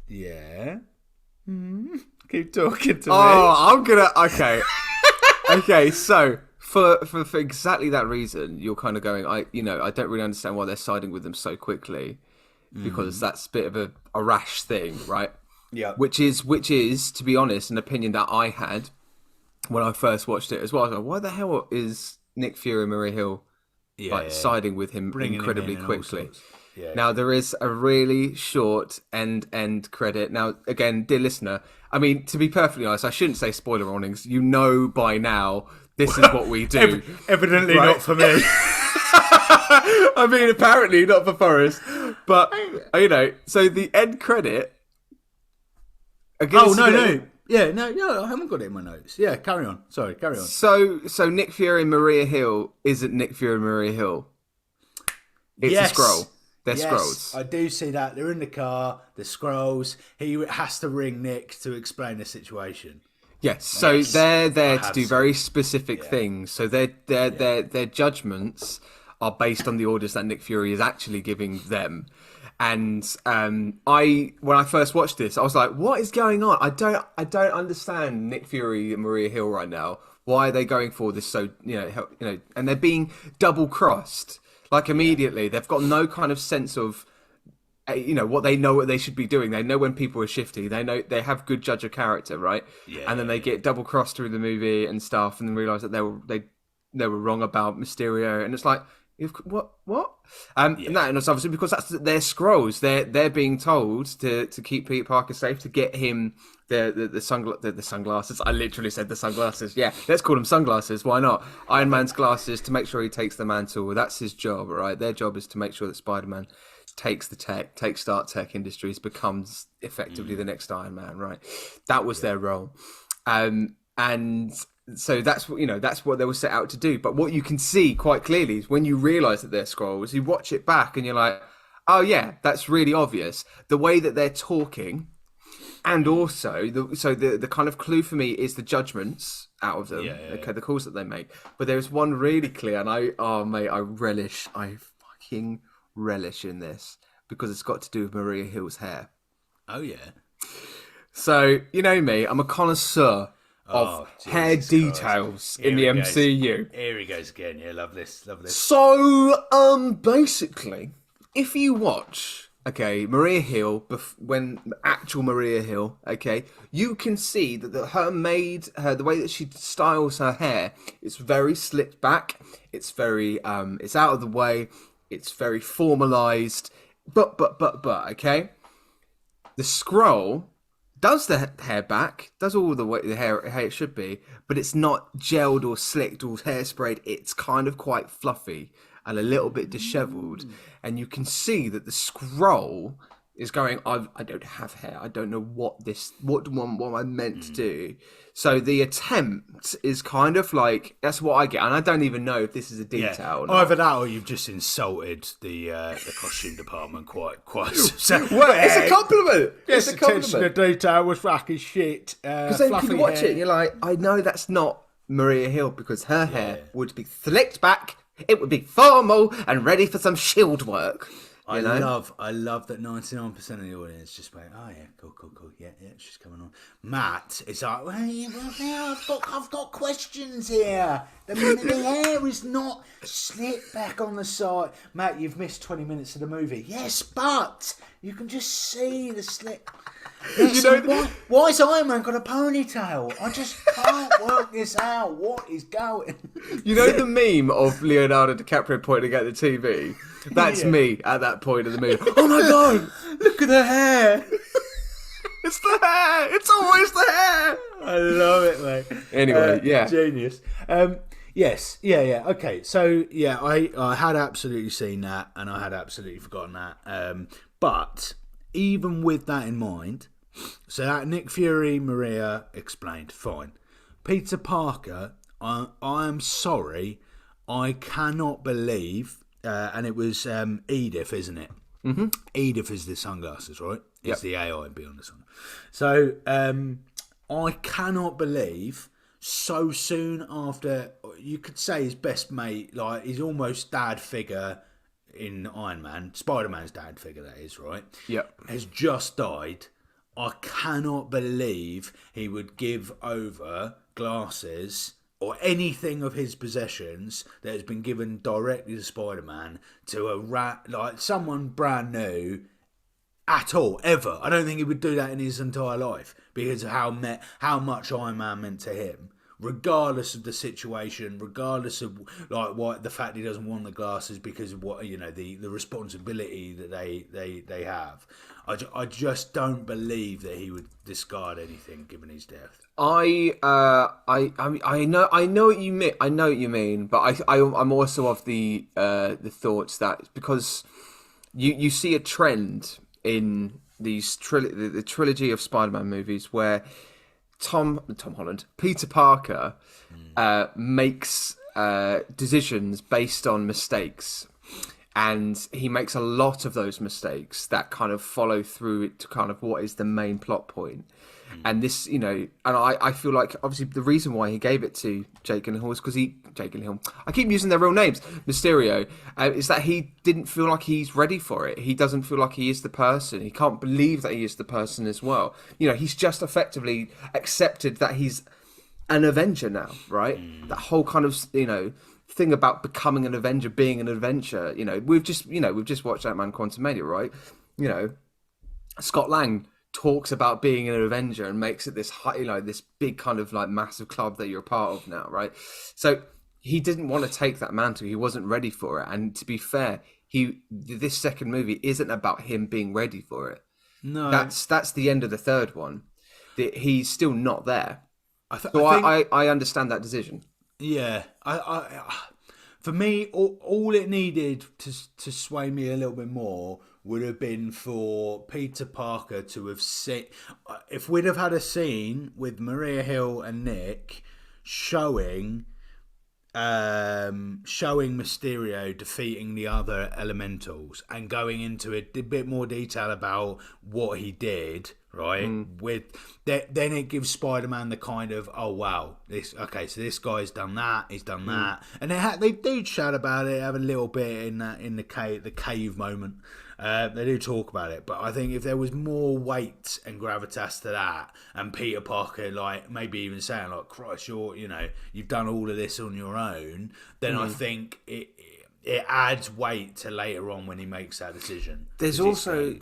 Yeah. Keep talking to me. Oh, I'm gonna... Okay. Okay, so... For exactly that reason, you're kind of going, I don't really understand why they're siding with them so quickly, because that's a bit of a rash thing, right? Yeah. Which is, to be honest, an opinion that I had when I first watched it as well. I was like, why the hell is Nick Fury and Maria Hill siding with him incredibly quickly? Yeah. Now, there is a really short end credit. Now, again, dear listener, I mean, to be perfectly honest, I shouldn't say spoiler warnings. You know by now... This is what we do. Evidently not for me. I mean, apparently not for Forrest. But, so the end credit... No. Yeah, no, I haven't got it in my notes. Yeah, carry on. Sorry, carry on. So Nick Fury and Maria Hill isn't Nick Fury and Maria Hill. It's a scroll. They're scrolls. I do see that. They're in the car. The scrolls. He has to ring Nick to explain the situation. Yes, so they're there to do very specific things. So their judgments are based on the orders that Nick Fury is actually giving them. And when I first watched this, I was like, "What is going on? I don't understand Nick Fury and Maria Hill right now. Why are they going for this? So and they're being double crossed. Like immediately, they've got no kind of sense of what they know what they should be doing. They know when people are shifty. They know they have good judge of character, right? Yeah. And then they get double crossed through the movie and stuff, and then realize that they were wrong about Mysterio, and it's like, what? And it's obviously because that's their scrolls. They're being told to keep Peter Parker safe, to get him the sunglasses. I literally said the sunglasses. Yeah, let's call them sunglasses. Why not? Iron Man's glasses, to make sure he takes the mantle. That's his job, right? Their job is to make sure that Spider-Man takes the tech, takes Stark Tech Industries, becomes effectively the next Iron Man, right? That was their role. And so that's what they were set out to do. But what you can see quite clearly is when you realise that they're scrolls, you watch it back and you're like, oh yeah, that's really obvious. The way that they're talking, and also the kind of clue for me is the judgments out of them. The calls that they make. But there's one really clear, and I fucking relish in this, because it's got to do with Maria Hill's hair. Oh yeah. So you know me, I'm a connoisseur of hair details in the MCU. Here he goes again. Yeah, love this. So, basically, if you watch, Maria Hill, when actual Maria Hill, you can see that the way that she styles her hair, it's very slicked back. It's very, it's out of the way. It's very formalized. But, okay, the scroll does the hair back, does all the way the hair it should be, but it's not gelled or slicked or hairsprayed. It's kind of quite fluffy and a little bit disheveled, and you can see that the scroll is going, I don't have hair. I don't know what I'm meant to do. So the attempt is kind of like, that's what I get, and I don't even know if this is a detail. Or not. Either that, or you've just insulted the costume department quite. Well, it's a compliment. It's a compliment. Attention to detail was fucking shit. Because then you can watch it, and you're like, I know that's not Maria Hill, because her hair would be slicked back. It would be formal and ready for some shield work. I love that 99% of the audience just went, oh yeah, cool, yeah, she's coming on. Matt is like, I've got questions here. The hair is not slicked back on the side. Matt, you've missed 20 minutes of the movie. Yes, but you can just see the slick. Yes, why has Iron Man got a ponytail? I just can't work this out. What is going? You know the meme of Leonardo DiCaprio pointing at the TV? That's me at that point of the movie. Oh my god! Look at the hair! It's the hair! It's always the hair! I love it, mate. Anyway, genius. Yes, yeah. Okay, so yeah, I had absolutely seen that, and I had absolutely forgotten that. But even with that in mind, so that Nick Fury, Maria explained, fine. Peter Parker, I am sorry, I cannot believe. And it was Edith, isn't it? Mm-hmm. Edith is the sunglasses, right? It's the AI beyond the sun. So I cannot believe so soon after, you could say his best mate, like his almost dad figure in Iron Man, Spider-Man's dad figure that is, right? Yep. Has just died. I cannot believe he would give over glasses or anything of his possessions that has been given directly to Spider-Man to like someone brand new at all, ever. I don't think he would do that in his entire life because of how much Iron Man meant to him, regardless of the situation, regardless of like the fact he doesn't want the glasses because of what the responsibility that they have. I just don't believe that he would discard anything given his death. I know what you mean. I know what you mean, but I'm also of the thoughts that because you see a trend in these the trilogy of Spider-Man movies where Tom Holland, Peter Parker, makes decisions based on mistakes. And he makes a lot of those mistakes that kind of follow through to kind of what is the main plot point. And this, and I feel like obviously the reason why he gave it to Jake Gyllenhaal is because I keep using their real names, Mysterio, is that he didn't feel like he's ready for it. He doesn't feel like he is the person. He can't believe that he is the person as well. He's just effectively accepted that he's an Avenger now, right? That whole kind of, thing about becoming an Avenger, being an adventure. We've just watched Ant-Man Quantumania, right? you know, Scott Lang talks about being an Avenger and makes it this this big kind of like massive club that you're a part of now, right? So he didn't want to take that mantle. He wasn't ready for it. And to be fair, this second movie isn't about him being ready for it. No, That's the end of the third one. He's still not there. I So I understand that decision. Yeah, for me, all it needed to sway me a little bit more would have been for Peter Parker to have seen. If we'd have had a scene with Maria Hill and Nick showing Mysterio defeating the other elementals and going into a bit more detail about what he did, right? Then it gives Spider-Man the kind of, oh wow, so this guy's done that, he's done that, and they do chat about it, have a little bit in the cave moment. They do talk about it, but I think if there was more weight and gravitas to that, and Peter Parker, like maybe even saying like, "Christ, you've done all of this on your own," then I think it adds weight to later on when he makes that decision. There's also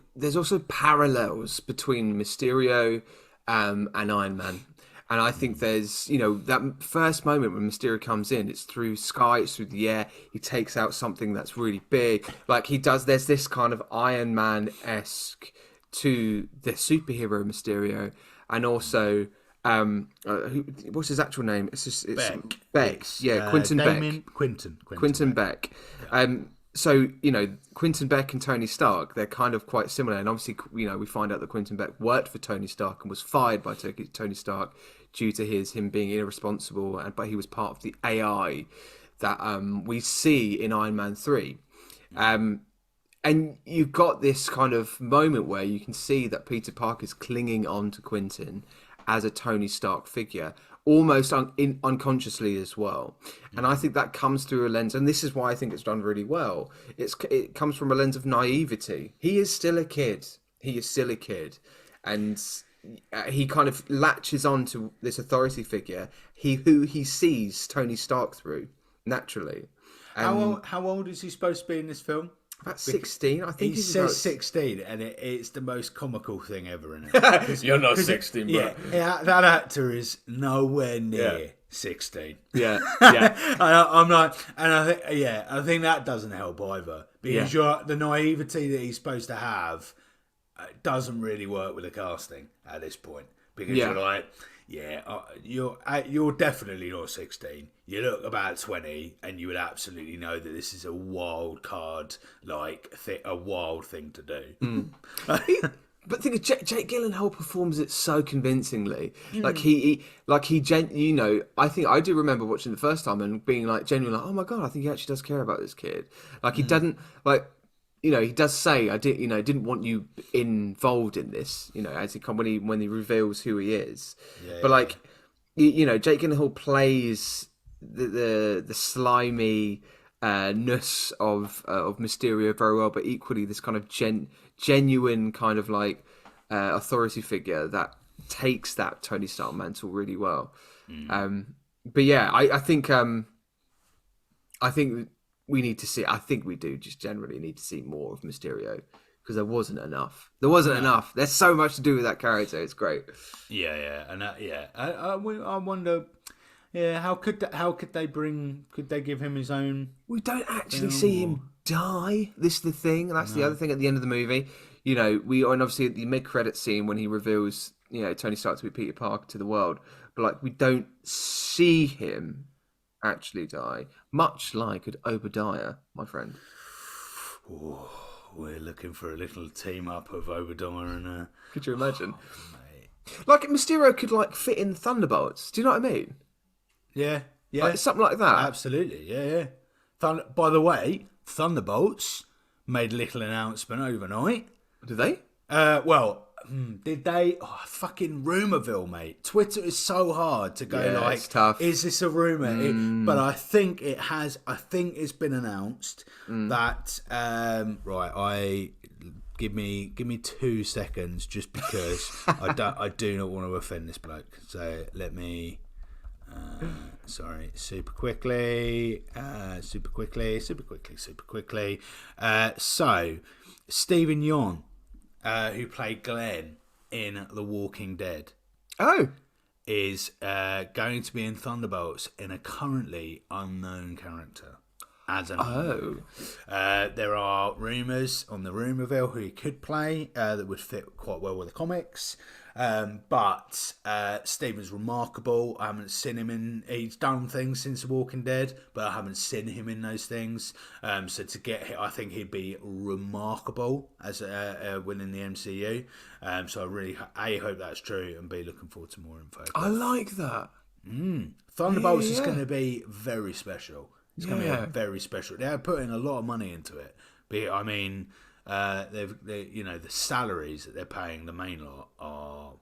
parallels between Mysterio and Iron Man. And I think there's, that first moment when Mysterio comes in, it's through sky, it's through the air. He takes out something that's really big. Like he does, there's this kind of Iron Man-esque to the superhero Mysterio. And also, what's his actual name? It's Beck. Yeah, Quentin Beck. Quentin Beck. So, Quentin Beck and Tony Stark, they're kind of quite similar. And obviously, we find out that Quentin Beck worked for Tony Stark and was fired by Tony Stark due to him being irresponsible. But he was part of the AI that we see in Iron Man 3. And you've got this kind of moment where you can see that Peter Parker's clinging on to Quentin as a Tony Stark figure, almost unconsciously as well. And I think that comes through a lens, and this is why I think it's done really well. It comes from a lens of naivety. He is still a kid. And he kind of latches on to this authority figure who he sees Tony Stark through, naturally. How old is he supposed to be in this film? About 16, I think. He says 16, and it's the most comical thing ever, isn't it? You're not 16, bro. Yeah, that actor is nowhere near 16. Yeah. I'm like, and I think that doesn't help either, because the naivety that he's supposed to have doesn't really work with the casting at this point, because you're like, you're definitely not 16. You look about 20, and you would absolutely know that this is a wild card, a wild thing to do. But think of Jake Gyllenhaal performs it so convincingly. I think I do remember watching the first time and being like genuinely like, oh my god, I think he actually does care about this kid. Like he doesn't he does say didn't want you involved in this. As when he reveals who he is. But Jake Gyllenhaal plays the slimy ness of Mysterio very well, but equally this kind of genuine kind of authority figure that takes that Tony Stark mantle really well. But yeah, I think we need to see. I think we do just generally need to see more of Mysterio, because there wasn't enough. Enough. There's so much to do with that character. It's great. I wonder. Yeah, how could they give him his own? We don't actually see him die. This is the thing. That's the other thing at the end of the movie. And obviously at the mid-credit scene when he reveals, Tony Stark to be Peter Parker to the world, but we don't see him actually die, much like at Obadiah, my friend. Ooh, we're looking for a little team up of Obadiah and. Could you imagine? Mysterio could fit in Thunderbolts. Do you know what I mean? Yeah. Something like that. Absolutely, yeah. By the way, Thunderbolts made a little announcement overnight. Did they? Did they? Oh, fucking Rumourville, mate. Twitter is so hard to go it's tough. Is this a rumour? But I think it has. I think it's been announced that. Give me 2 seconds, just because I do not want to offend this bloke. So let me. Super quickly. So, Stephen Yeun who played Glenn in The Walking Dead, Oh, is going to be in Thunderbolts in a currently unknown character. As an there are rumours on the Rumourville who he could play that would fit quite well with the comics. But Stephen's remarkable. I haven't seen him in. He's done things since The Walking Dead, but I haven't seen him in those things. So to get him, I think he'd be remarkable as within the MCU. So I really hope that's true, and be looking forward to more info. I like that. Thunderbolts is going to be very special. It's going to be very special. They're putting a lot of money into it. But I mean, the salaries that they're paying the main lot are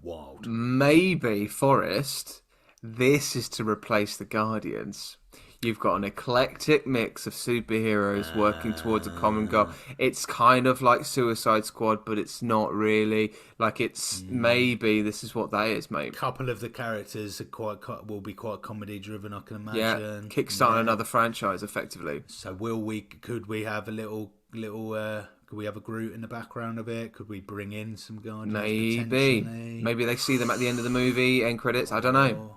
wild. Maybe, Forrest, this is to replace the Guardians. You've got an eclectic mix of superheroes working towards a common goal. It's kind of like Suicide Squad, but it's not really. Like, it's maybe this is what that is, mate. A couple of the characters are will be quite comedy driven, I can imagine. Yeah, kickstarting another franchise, effectively. So could we have a little could we have a Groot in the background of it? Could we bring in some Guardians? Maybe they see them at the end of the movie, end credits. I don't know.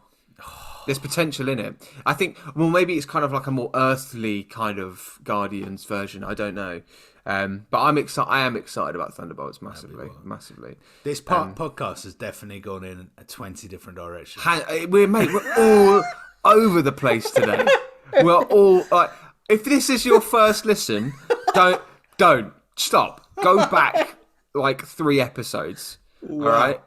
There's potential in it. I think, well, maybe it's kind of like a more earthly kind of Guardians version. I don't know. But I am excited about Thunderbolts massively. This podcast has definitely gone in 20 different directions. We're all over the place today. We're all like, if this is your first listen, don't stop. Go back like 3 episodes. Wow. All right.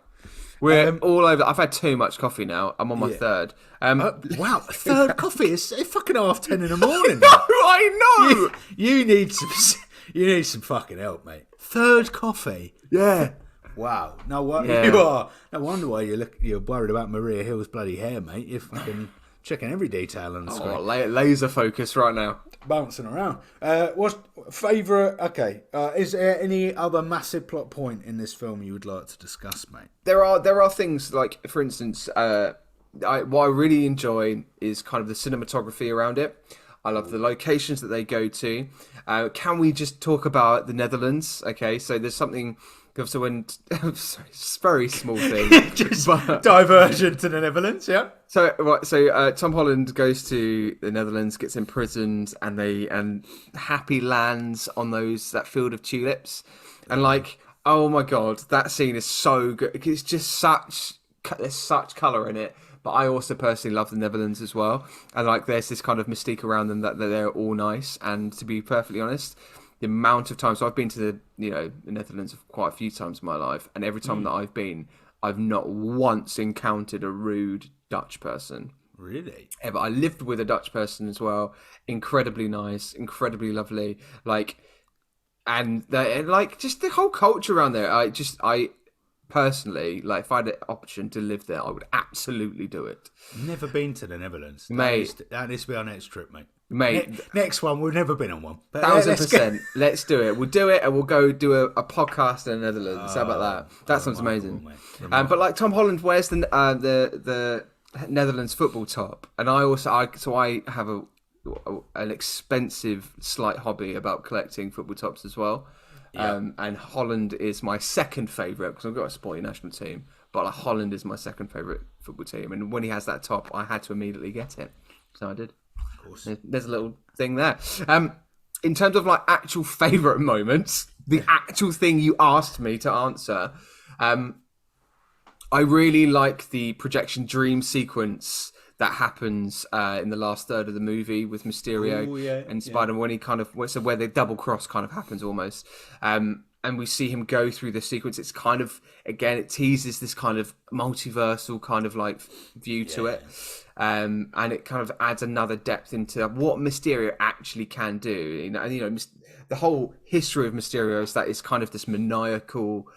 We're all over. I've had too much coffee now. I'm on my third. Wow, third coffee is fucking 10:30 in the morning. No, I know. You need some fucking help, mate. Third coffee. Yeah. Wow. No wonder you are. No wonder why you're worried about Maria Hill's bloody hair, mate. You're fucking checking every detail on the screen. Laser focus right now. Bouncing around. What's favourite? Okay. Is there any other massive plot point in this film you would like to discuss, mate? There are things like, for instance, what I really enjoy is kind of the cinematography around it. I love the locations that they go to. Can we just talk about the Netherlands? Okay, so there's something. So when sorry, it's a very small thing, diversion to the Netherlands, yeah. So Tom Holland goes to the Netherlands, gets imprisoned, and Happy lands on that field of tulips, and like, oh my god, that scene is so good. It's just there's such colour in it. But I also personally love the Netherlands as well, and like there's this kind of mystique around them that they're all nice. And to be perfectly honest, the amount of times, so I've been to the Netherlands quite a few times in my life, and every time that I've been, I've not once encountered a rude Dutch person. Really? Ever. I lived with a Dutch person as well. Incredibly nice, incredibly lovely. And just the whole culture around there. I personally, like, if I had the option to live there, I would absolutely do it. Never been to the Netherlands, mate. That needs to be our next trip, mate. Next one, we've never been on one. 1,000%. Let's do it. We'll do it, and we'll go do a podcast in the Netherlands. How about that? That sounds amazing. But like Tom Holland wears the Netherlands football top, and I have an expensive slight hobby about collecting football tops as well. And Holland is my second favourite, because I've got a sporting national team, but Holland is my second favourite football team. And when he has that top, I had to immediately get it. So I did. Of course. There's a little thing there. In terms of like actual favourite moments, the actual thing you asked me to answer, I really like the projection dream sequence that happens in the last third of the movie with Mysterio and Spider-Man, when he kind of, so where the double cross kind of happens almost. And we see him go through the sequence. It's kind of, again, it teases this kind of multiversal kind of like view to it. And it kind of adds another depth into what Mysterio actually can do. The whole history of Mysterio is that it's kind of this maniacal,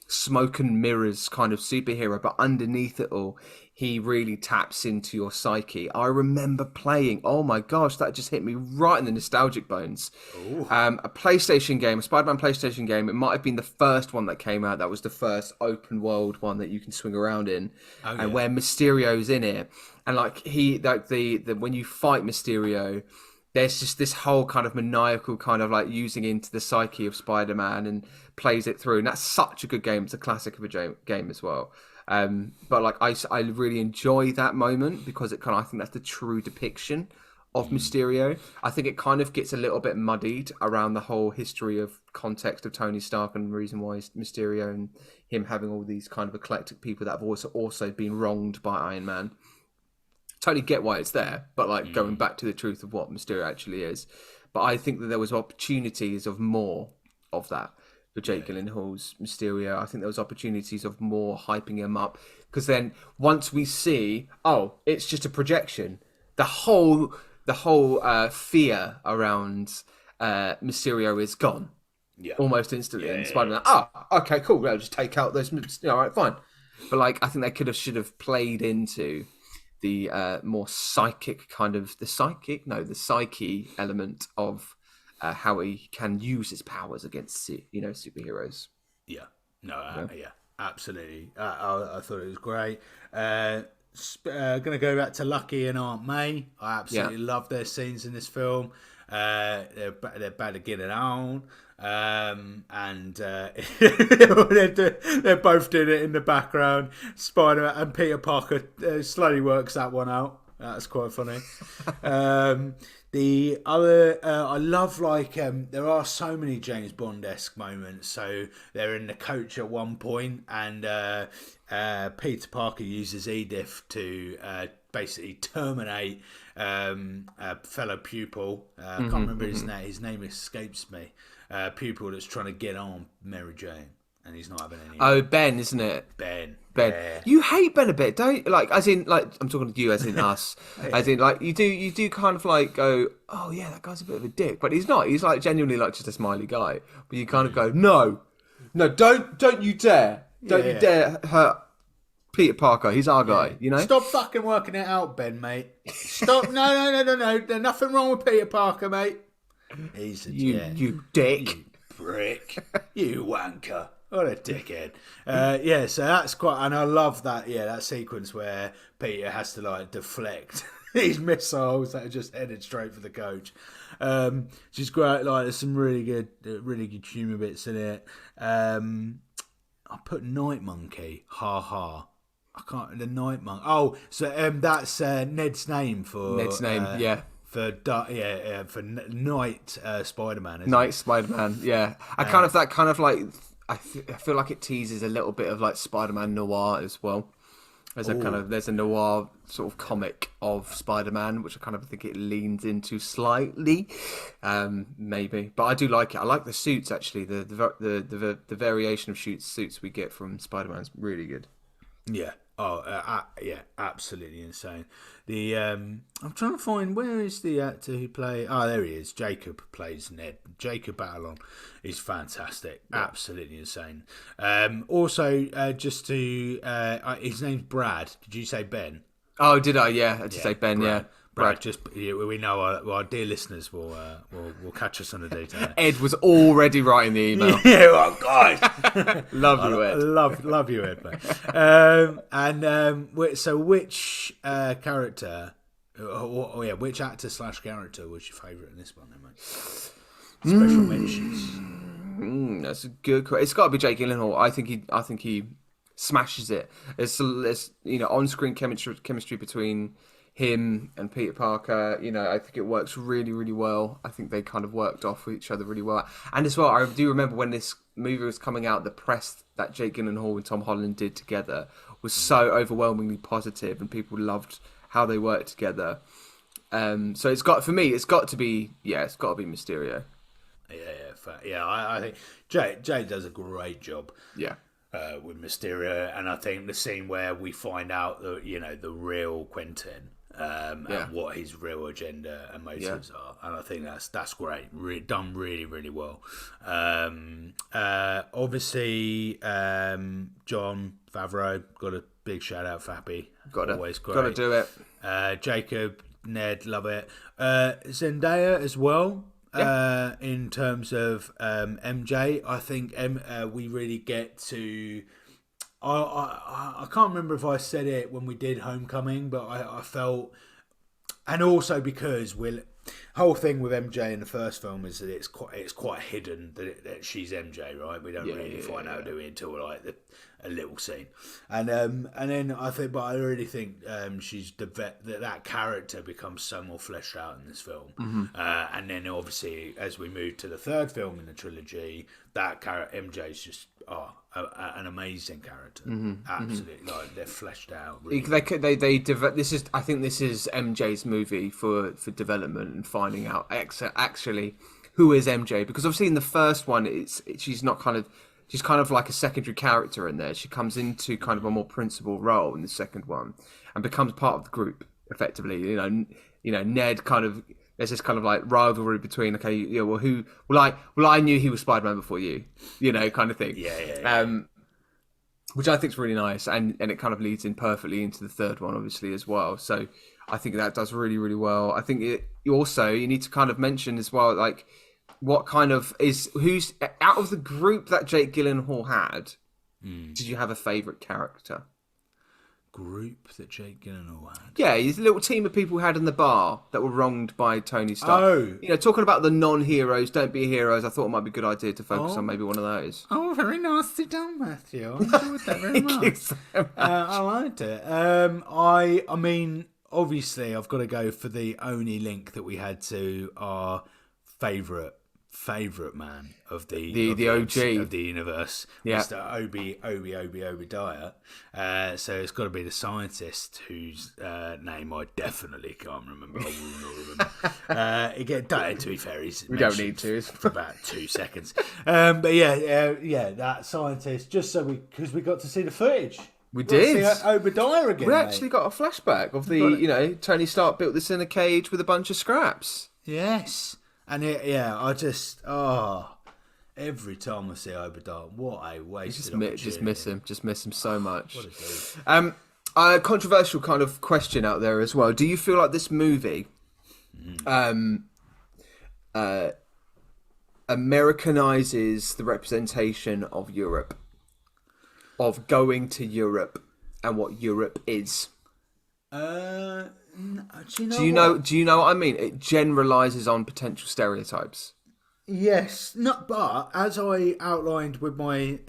smoke and mirrors kind of superhero, but underneath it all, he really taps into your psyche. I remember playing, oh my gosh, that just hit me right in the nostalgic bones. A PlayStation game, a Spider-Man PlayStation game. It might have been the first one that came out. That was the first open world one that you can swing around in, and where Mysterio's in it. And like when you fight Mysterio, there's just this whole kind of maniacal kind of like using into the psyche of Spider-Man and plays it through. And that's such a good game. It's a classic of a game as well. But like I really enjoy that moment because it kind of, I think that's the true depiction of Mysterio. I think it kind of gets a little bit muddied around the whole history of context of Tony Stark and the reason why Mysterio and him having all these kind of eclectic people that have also been wronged by Iron Man. Totally get why it's there, but like going back to the truth of what Mysterio actually is. But I think that there was opportunities of more of that for Jake Gyllenhaal's Mysterio. I think there was opportunities of more hyping him up because then once we see, oh, it's just a projection, the whole fear around Mysterio is gone almost instantly. And Spider-Man, okay, cool. I'll just take out those. All right, fine. But like, I think they should have played into the more psychic kind of the psyche element of how he can use his powers against superheroes. Yeah, no, absolutely. I thought it was great. Gonna go back to Lucky and Aunt May. I absolutely love their scenes in this film. They're about to get it on. And they're both doing it in the background. Spider and Peter Parker slowly works that one out. That's quite funny. The other, I love there are so many James Bond-esque moments. So they're in the coach at one point, and Peter Parker uses Edith to basically terminate a fellow pupil. I can't remember his name. His name escapes me. Pupil that's trying to get on Mary Jane, and he's not having any. Oh, Ben, isn't it? Ben. Yeah. You hate Ben a bit, don't you? Like, as in, like, I'm talking to you, as in us, as in, like, you do kind of like go, oh yeah, that guy's a bit of a dick, but he's not. He's like genuinely like just a smiley guy. But you kind of go, no, don't you dare, don't you dare hurt Peter Parker. He's our guy, you know. Stop fucking working it out, Ben, mate. Stop. No. There's nothing wrong with Peter Parker, mate. He's you dick. You prick. You wanker. What a dickhead. So that's quite, and I love that, that sequence where Peter has to like deflect these missiles that are just headed straight for the coach. Which is great. Like, there's some really good humour bits in it. I put Night Monkey. Ha ha. I can't, the Night Monkey. Oh, so that's Ned's name for... Ned's name, For Night Spider-Man. Night Spider-Man, yeah. I feel like it teases a little bit of like Spider-Man noir as well. There's a noir sort of comic of Spider-Man, which I kind of think it leans into slightly, maybe. But I do like it. I like the suits actually. The variation of suits we get from Spider-Man's really good. Yeah. Absolutely insane. The I'm trying to find, where is the actor who plays... Oh, there he is. Jacob plays Ned. Jacob Batalon is fantastic. Yeah. Absolutely insane. Also, just to... his name's Brad. Did you say Ben? Oh, did I? Yeah, I did say Ben, Brad. yeah. Brad, just we know our dear listeners will catch us on the detail. Ed was already writing the email. Oh God, love you, Ed. Love you, Ed. So which character? Which actor / character was your favourite in this one, then, mate? Special mentions. That's a good question. It's got to be Jake Gyllenhaal. I think he smashes it. There's on-screen chemistry between him and Peter Parker. I think it works really, really well. I think they kind of worked off with each other really well. And as well, I do remember when this movie was coming out, the press that Jake Gyllenhaal and Tom Holland did together was so overwhelmingly positive, and people loved how they worked together. So it's got to be Mysterio. I think Jake does a great job. Yeah. With Mysterio, and I think the scene where we find out the real Quentin, and what his real agenda and motives are, and I think that's great. Done really, really well. Obviously, John Favreau, got a big shout out for Happy. Always great. Got to do it. Jacob, Ned, love it. Zendaya as well. Yeah. In terms of MJ, I think we really get to... I can't remember if I said it when we did Homecoming, but I felt And also because whole thing with MJ in the first film is that it's quite hidden that she's MJ, right? We don't really find out, do we, until like a little scene, and then I think, but I really think she's that character becomes so more fleshed out in this film, and then obviously as we move to the third film in the trilogy, that character MJ's just an amazing character, absolutely, like they're fleshed out. Really. I think this is MJ's movie for development and finding out actually who is MJ, because obviously in the first one she's kind of like a secondary character in there. She comes into kind of a more principal role in the second one and becomes part of the group effectively. You know, Ned kind of, there's this kind of like rivalry between, okay, you know, I knew he was Spider-Man before you, you know, kind of thing. Yeah. Which I think is really nice, and it kind of leads in perfectly into the third one, obviously, as well. So I think that does really, really well. I think you need to kind of mention as well, like, what kind of who's out of the group that Jake Gyllenhaal had, did you have a favourite character? Group that Jake Gyllenhaal had? Yeah, his little team of people who had in the bar that were wronged by Tony Stark. Oh. You know, talking about the non-heroes, don't be heroes, I thought it might be a good idea to focus on maybe one of those. Oh, very nicely done, Matthew. I enjoyed that very much. I liked it. I mean, obviously, I've got to go for the only link that we had to our favourite man of the OG of the universe, Mr. Obadiah. So it's got to be the scientist whose name I definitely can't remember. I will not remember. To be fair, we don't need to for about 2 seconds. But yeah, that scientist. Just so because we got to see the footage. We did. See Obadiah again. We actually got a flashback of Tony Stark built this in a cage with a bunch of scraps. Yes. And every time I see Obadiah, what a wasted opportunity. Just miss him so much. What a a controversial kind of question out there as well. Do you feel like this movie Americanizes the representation of Europe, of going to Europe and what Europe is? Do you know what I mean? It generalizes on potential stereotypes. Yes, but as I outlined with my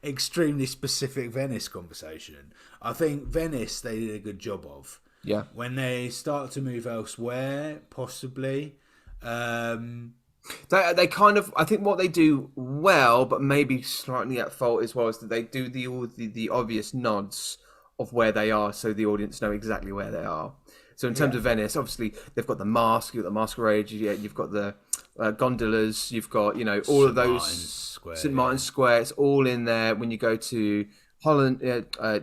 extremely specific Venice conversation, I think Venice they did a good job of. Yeah. When they start to move elsewhere, possibly. They kind of, I think what they do well, but maybe slightly at fault as well, is that they do the obvious nods of where they are, so the audience know exactly where they are. So in terms of Venice, obviously they've got the mask, you've got the masquerade, you've got the gondolas, you've got all of those St Martin's Square. It's all in there. When you go to Holland,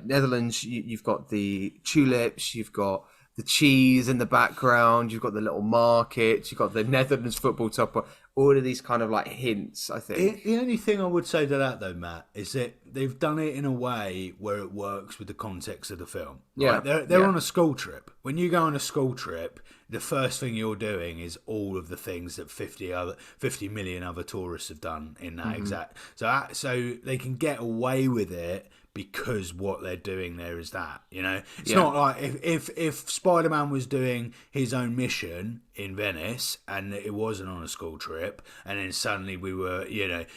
Netherlands, you've got the tulips, you've got the cheese in the background, you've got the little markets, you've got the Netherlands football topper. All of these kind of like hints, I think. The only thing I would say to that though, Matt, is that they've done it in a way where it works with the context of the film. Yeah, right? They're on a school trip. When you go on a school trip, the first thing you're doing is all of the things that 50 million other tourists have done in that exact. So they can get away with it because what they're doing there is that, it's not like if Spider-Man was doing his own mission in Venice and it wasn't on a school trip, and then suddenly we were,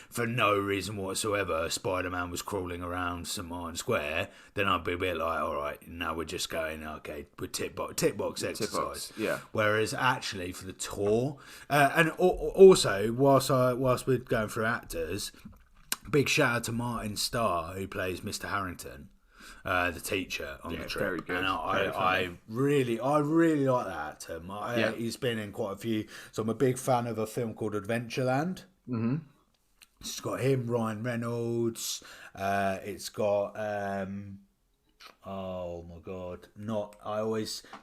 for no reason whatsoever, Spider-Man was crawling around St Martin's Square, then I'd be a bit like, all right, now we're just going, okay, with tick box exercise. Yeah. Whereas actually for the tour, and also whilst we're going through actors, big shout out to Martin Starr, who plays Mr. Harrington, the teacher on the trip. Very good. And I really like that actor. He's been in quite a few. So I'm a big fan of a film called Adventureland. Mm-hmm. It's got him, Ryan Reynolds. It's got oh my god,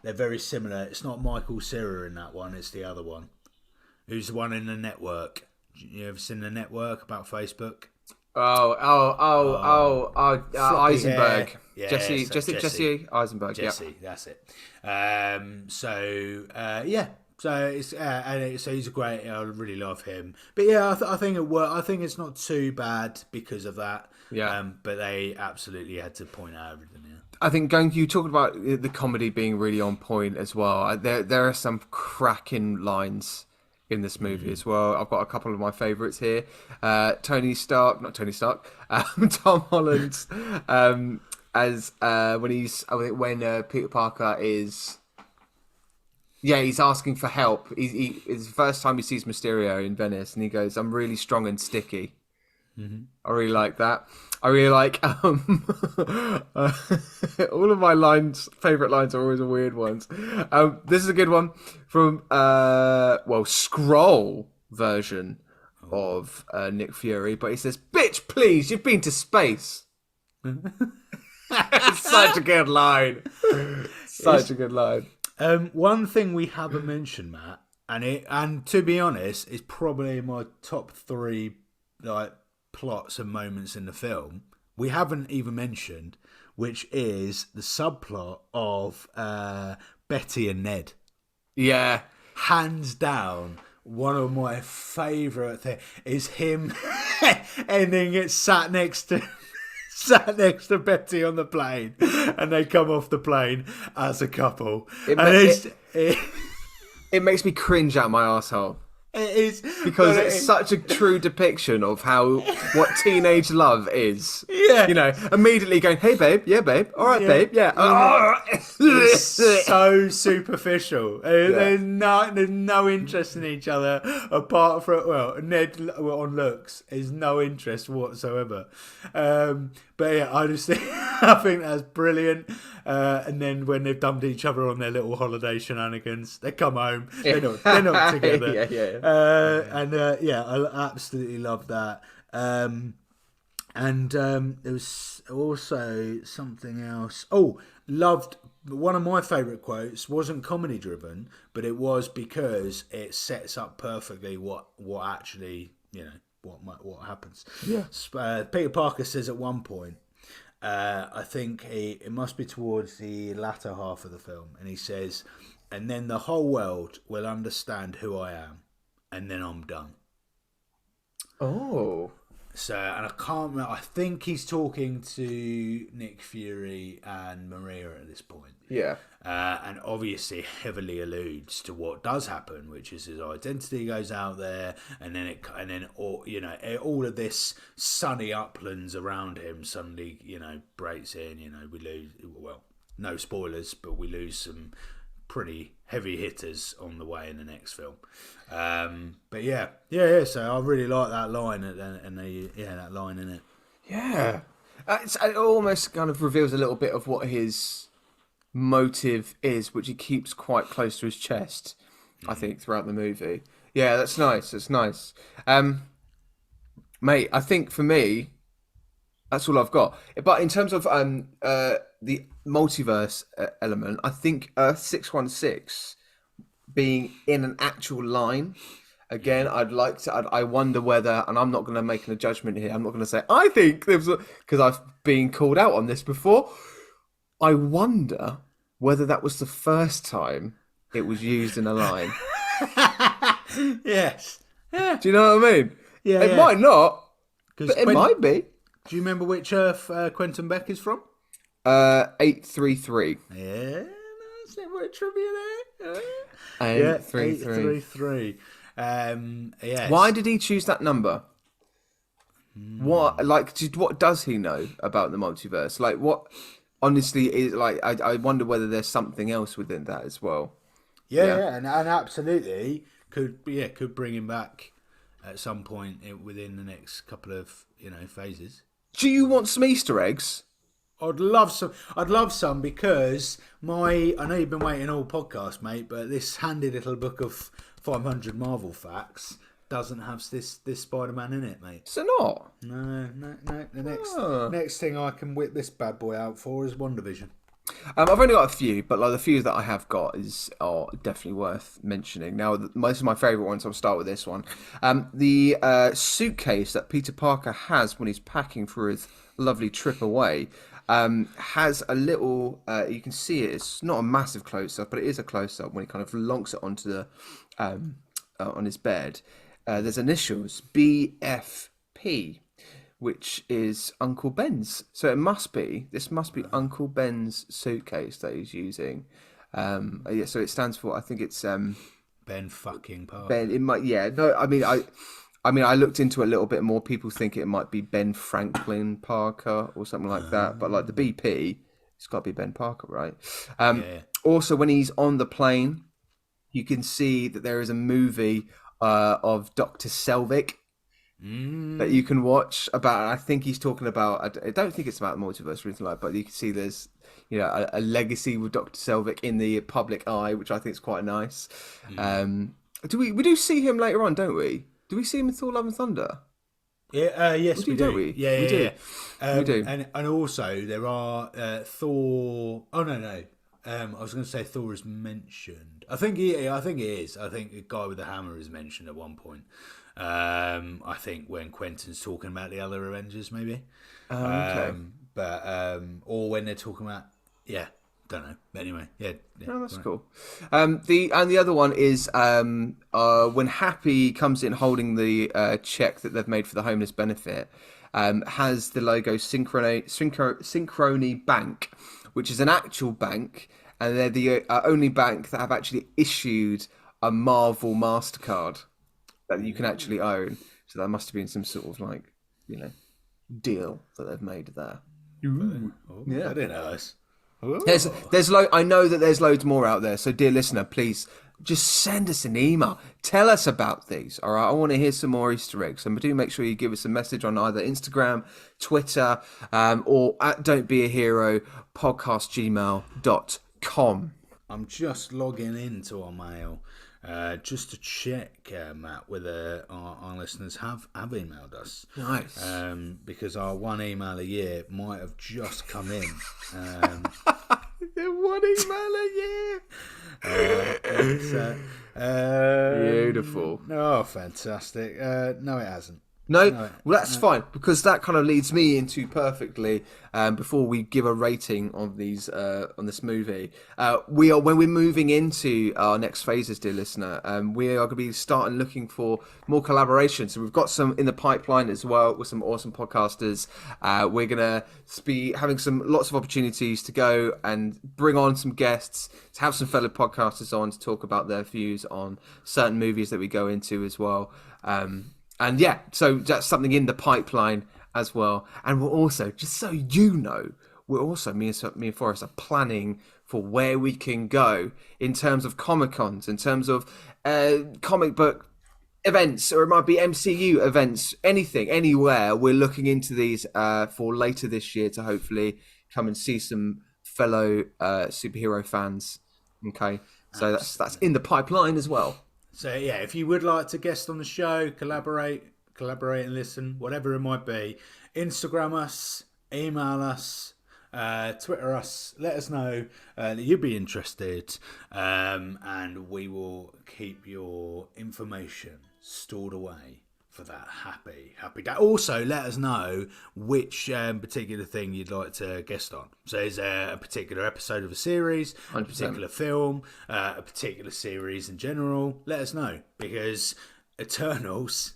they're very similar. It's not Michael Cera in that one. It's the other one. Who's the one in The Network? You ever seen The Network about Facebook? Eisenberg. Yeah, Jesse Eisenberg. Jesse, that's it. So he's a great. I really love him. But yeah, I think it worked. I think it's not too bad because of that. Yeah. But they absolutely had to point out everything. Yeah. I think you talked about the comedy being really on point as well. There are some cracking lines in this movie as well. I've got a couple of my favourites here. Tom Holland, as when Peter Parker is. Yeah, he's asking for help. It's the first time he sees Mysterio in Venice, and he goes, "I'm really strong and sticky." Mm-hmm. I really like that. I really like all of my favourite lines are always the weird ones. This is a good one from Skrull version of Nick Fury, but he says, "Bitch, please, you've been to space." It's such a good line. Such a good line. One thing we haven't mentioned, Matt, and to be honest, it's probably my top 3 plots and moments in the film we haven't even mentioned, which is the subplot of Betty and Ned. Yeah, hands down. One of my favourite things is him ending it sat next to Betty on the plane, and they come off the plane as a couple. It makes me cringe out my arsehole. It is because it's such a true depiction of what teenage love is. Yeah, immediately going, "Hey babe, yeah babe, all right babe, yeah." It's so superficial. There's no interest in each other apart from Ned on looks is no interest whatsoever. But yeah, I think that's brilliant. And then when they've dumped each other on their little holiday shenanigans, they come home. They're not together. Yeah. I absolutely love that. And there was also something else. Loved one of my favourite quotes. Wasn't comedy driven, but it was because it sets up perfectly what actually what happens. Yeah. Peter Parker says at one point, I think it must be towards the latter half of the film, and he says, "And then the whole world will understand who I am, and then I'm done." Oh. So, and I can't remember, I think he's talking to Nick Fury and Maria at this point. Yeah. And obviously heavily alludes to what does happen, which is his identity goes out there, and then all of this sunny uplands around him suddenly, breaks in. We lose, no spoilers, but we lose some pretty heavy hitters on the way in the next film. But yeah. So I really like that line that line in it. Yeah, it almost kind of reveals a little bit of what his motive is, which he keeps quite close to his chest. I think throughout the movie. Yeah, that's nice. That's nice. Mate, I think for me, that's all I've got. But in terms of the multiverse element, I think Earth 616 being in an actual line, again, I wonder whether, and I'm not going to make a judgment here, I'm not going to say, I think there was, because I've been called out on this before, I wonder whether that was the first time it was used in a line. Yes. Yeah. Do you know what I mean? Yeah. It might not, but it might be. Do you remember which Earth Quentin Beck is from? 833. Yeah, that's a bit of trivia there. 833. Yes. Why did he choose that number? What does he know about the multiverse? Like, what honestly is like? I wonder whether there's something else within that as well. Yeah. And absolutely could bring him back at some point within the next couple of phases. Do you want some Easter eggs? I'd love some because I know you've been waiting all podcast, mate, but this handy little book of 500 Marvel facts doesn't have this Spider-Man in it, mate. So not? No. The next thing I can whip this bad boy out for is WandaVision. I've only got a few, but the few that I have got are definitely worth mentioning. Now, most of my favourite ones, I'll start with this one. The suitcase that Peter Parker has when he's packing for his lovely trip away has a little, you can see it's not a massive close-up, but it is a close-up when he kind of lonks it onto the on his bed. There's initials, BFP, which is Uncle Ben's. So this must be Uncle Ben's suitcase that he's using. Yeah, so it stands for, I think it's Ben fucking Parker. Ben. It might, yeah. No, I mean, I looked into it a little bit more. People think it might be Ben Franklin Parker or something like that. But like the BP, it's got to be Ben Parker, right? Also, when he's on the plane, you can see that there is a movie of Dr. Selvig that you can watch about. I think he's talking about. I don't think it's about the multiverse or anything like that, but you can see there's a legacy with Dr. Selvig in the public eye, which I think is quite nice. We do see him later on, don't we? Do we see him in Thor: Love and Thunder? Yeah, yes, we do. Don't we? Yeah, we do. We do. And also there are Thor. Oh no. I was going to say Thor is mentioned. I think it is. I think the guy with the hammer is mentioned at one point. I think when Quentin's talking about the other Avengers, maybe. Okay. Or when they're talking about, don't know. But anyway, that's cool. The other one is when Happy comes in holding the check that they've made for the homeless benefit, has the logo Synchrony Bank, which is an actual bank, and they're the only bank that have actually issued a Marvel MasterCard that you can actually own. So that must have been some sort of deal that they've made there. Yeah, I didn't know this. I know that there's loads more out there. So, dear listener, please just send us an email. Tell us about these. All right, I want to hear some more Easter eggs. And do make sure you give us a message on either Instagram, Twitter, or at Don't Be a Hero podcast@gmail.com. I'm just logging into our mail just to check, Matt, whether our listeners have emailed us. Nice. Because our one email a year might have just come in. One email a year. Beautiful. Oh, fantastic. No, it hasn't. No, well, that's fine, because that kind of leads me into perfectly. Before we give a rating on these on this movie, when we're moving into our next phases, dear listener, we are going to be starting looking for more collaboration. So we've got some in the pipeline as well with some awesome podcasters. We're going to be having lots of opportunities to go and bring on some guests, to have some fellow podcasters on to talk about their views on certain movies that we go into as well. And yeah, so that's something in the pipeline as well. And we're also, just so you know, me and Forrest are planning for where we can go in terms of Comic-Cons, in terms of comic book events, or it might be MCU events, anything, anywhere. We're looking into these for later this year to hopefully come and see some fellow superhero fans. Okay, so that's in the pipeline as well. So yeah, if you would like to guest on the show, collaborate and listen, whatever it might be, Instagram us, email us, Twitter us, let us know that you'd be interested, and we will keep your information stored away for that happy day. Also, let us know which particular thing you'd like to guest on. So is there a particular episode of a series, 100%. A particular film, a particular series in general? Let us know, because Eternals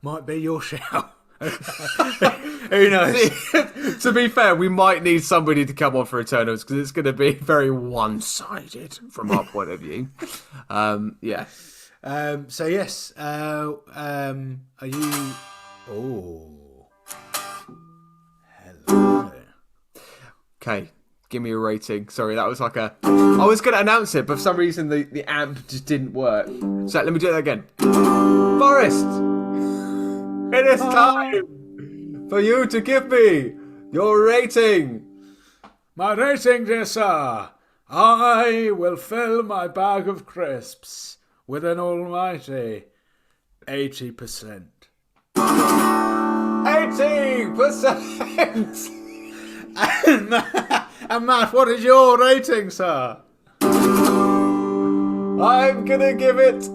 might be your show. Who knows? To be fair, we might need somebody to come on for Eternals, because it's going to be very one-sided from our point of view. Yeah. So yes, are you? Oh, hello. Okay, give me a rating. Sorry, that was like I was going to announce it, but for some reason the amp just didn't work. So let me do that again. Forrest, it is time for you to give me your rating. My rating, dear sir. I will fill my bag of crisps with an almighty 80%. 80%! And Matt, what is your rating, sir? I'm gonna give it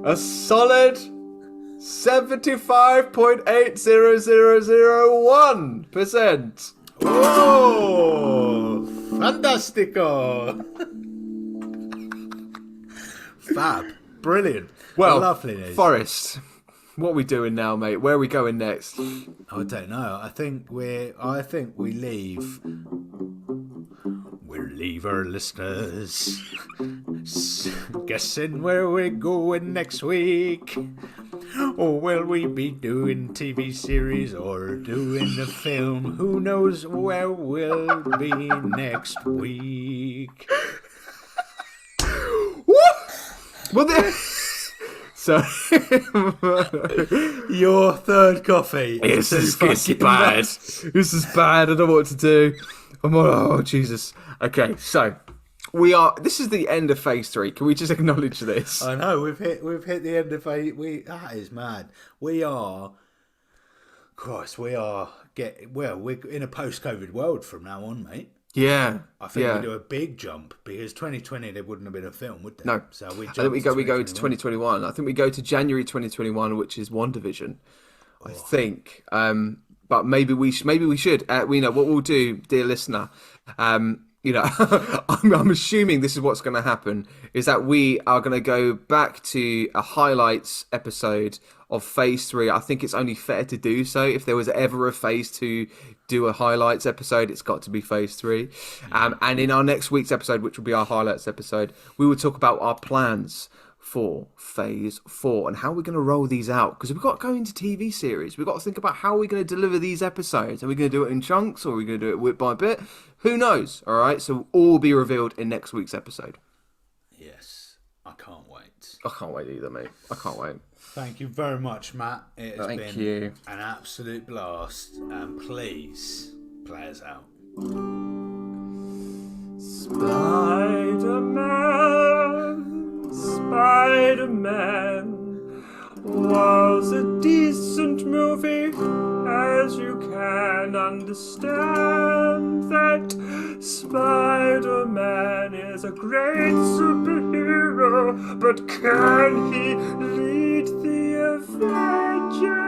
a solid 75.80001%. Oh, fantastico! Fab. Brilliant. Well, lovely news. Forrest, What are we doing now, mate? Where are we going next? I don't know. I think we leave. We'll leave our listeners guessing where we're going next week. Or will we be doing TV series or doing a film? Who knows where we'll be next week? Well, so your third coffee. This is bad. This is bad. I don't know what to do. Oh Jesus. Okay, so this is the end of phase 3. Can we just acknowledge this? I know we've hit the end of phase. That is mad. We're in a post-COVID world from now on, mate. Yeah, I think we do a big jump because 2020 there wouldn't have been a film, would there? No, so I think we go to 2021. I think we go to January 2021, which is WandaVision. I think, but maybe we should. We know what we'll do, dear listener. I'm assuming this is what's going to happen, is that we are going to go back to a highlights episode of phase 3. I think it's only fair to do so. If there was ever a phase 2 do a highlights episode, it's got to be phase 3. And in our next week's episode, which will be our highlights episode, we will talk about our plans for phase 4 and how we're going to roll these out, because we've got to go into TV series. We've got to think about how we're going to deliver these episodes. Are we going to do it in chunks, or are we going to do it bit by bit? Who knows? All right, so all will be revealed in next week's episode. Yes, I can't wait. I can't wait either, mate. I can't wait. Thank you very much, Matt. It has been an absolute blast. And please play us out. Spider-Man was a decent movie, as you can understand that Spider-Man is a great superhero, but can he lead the Avengers?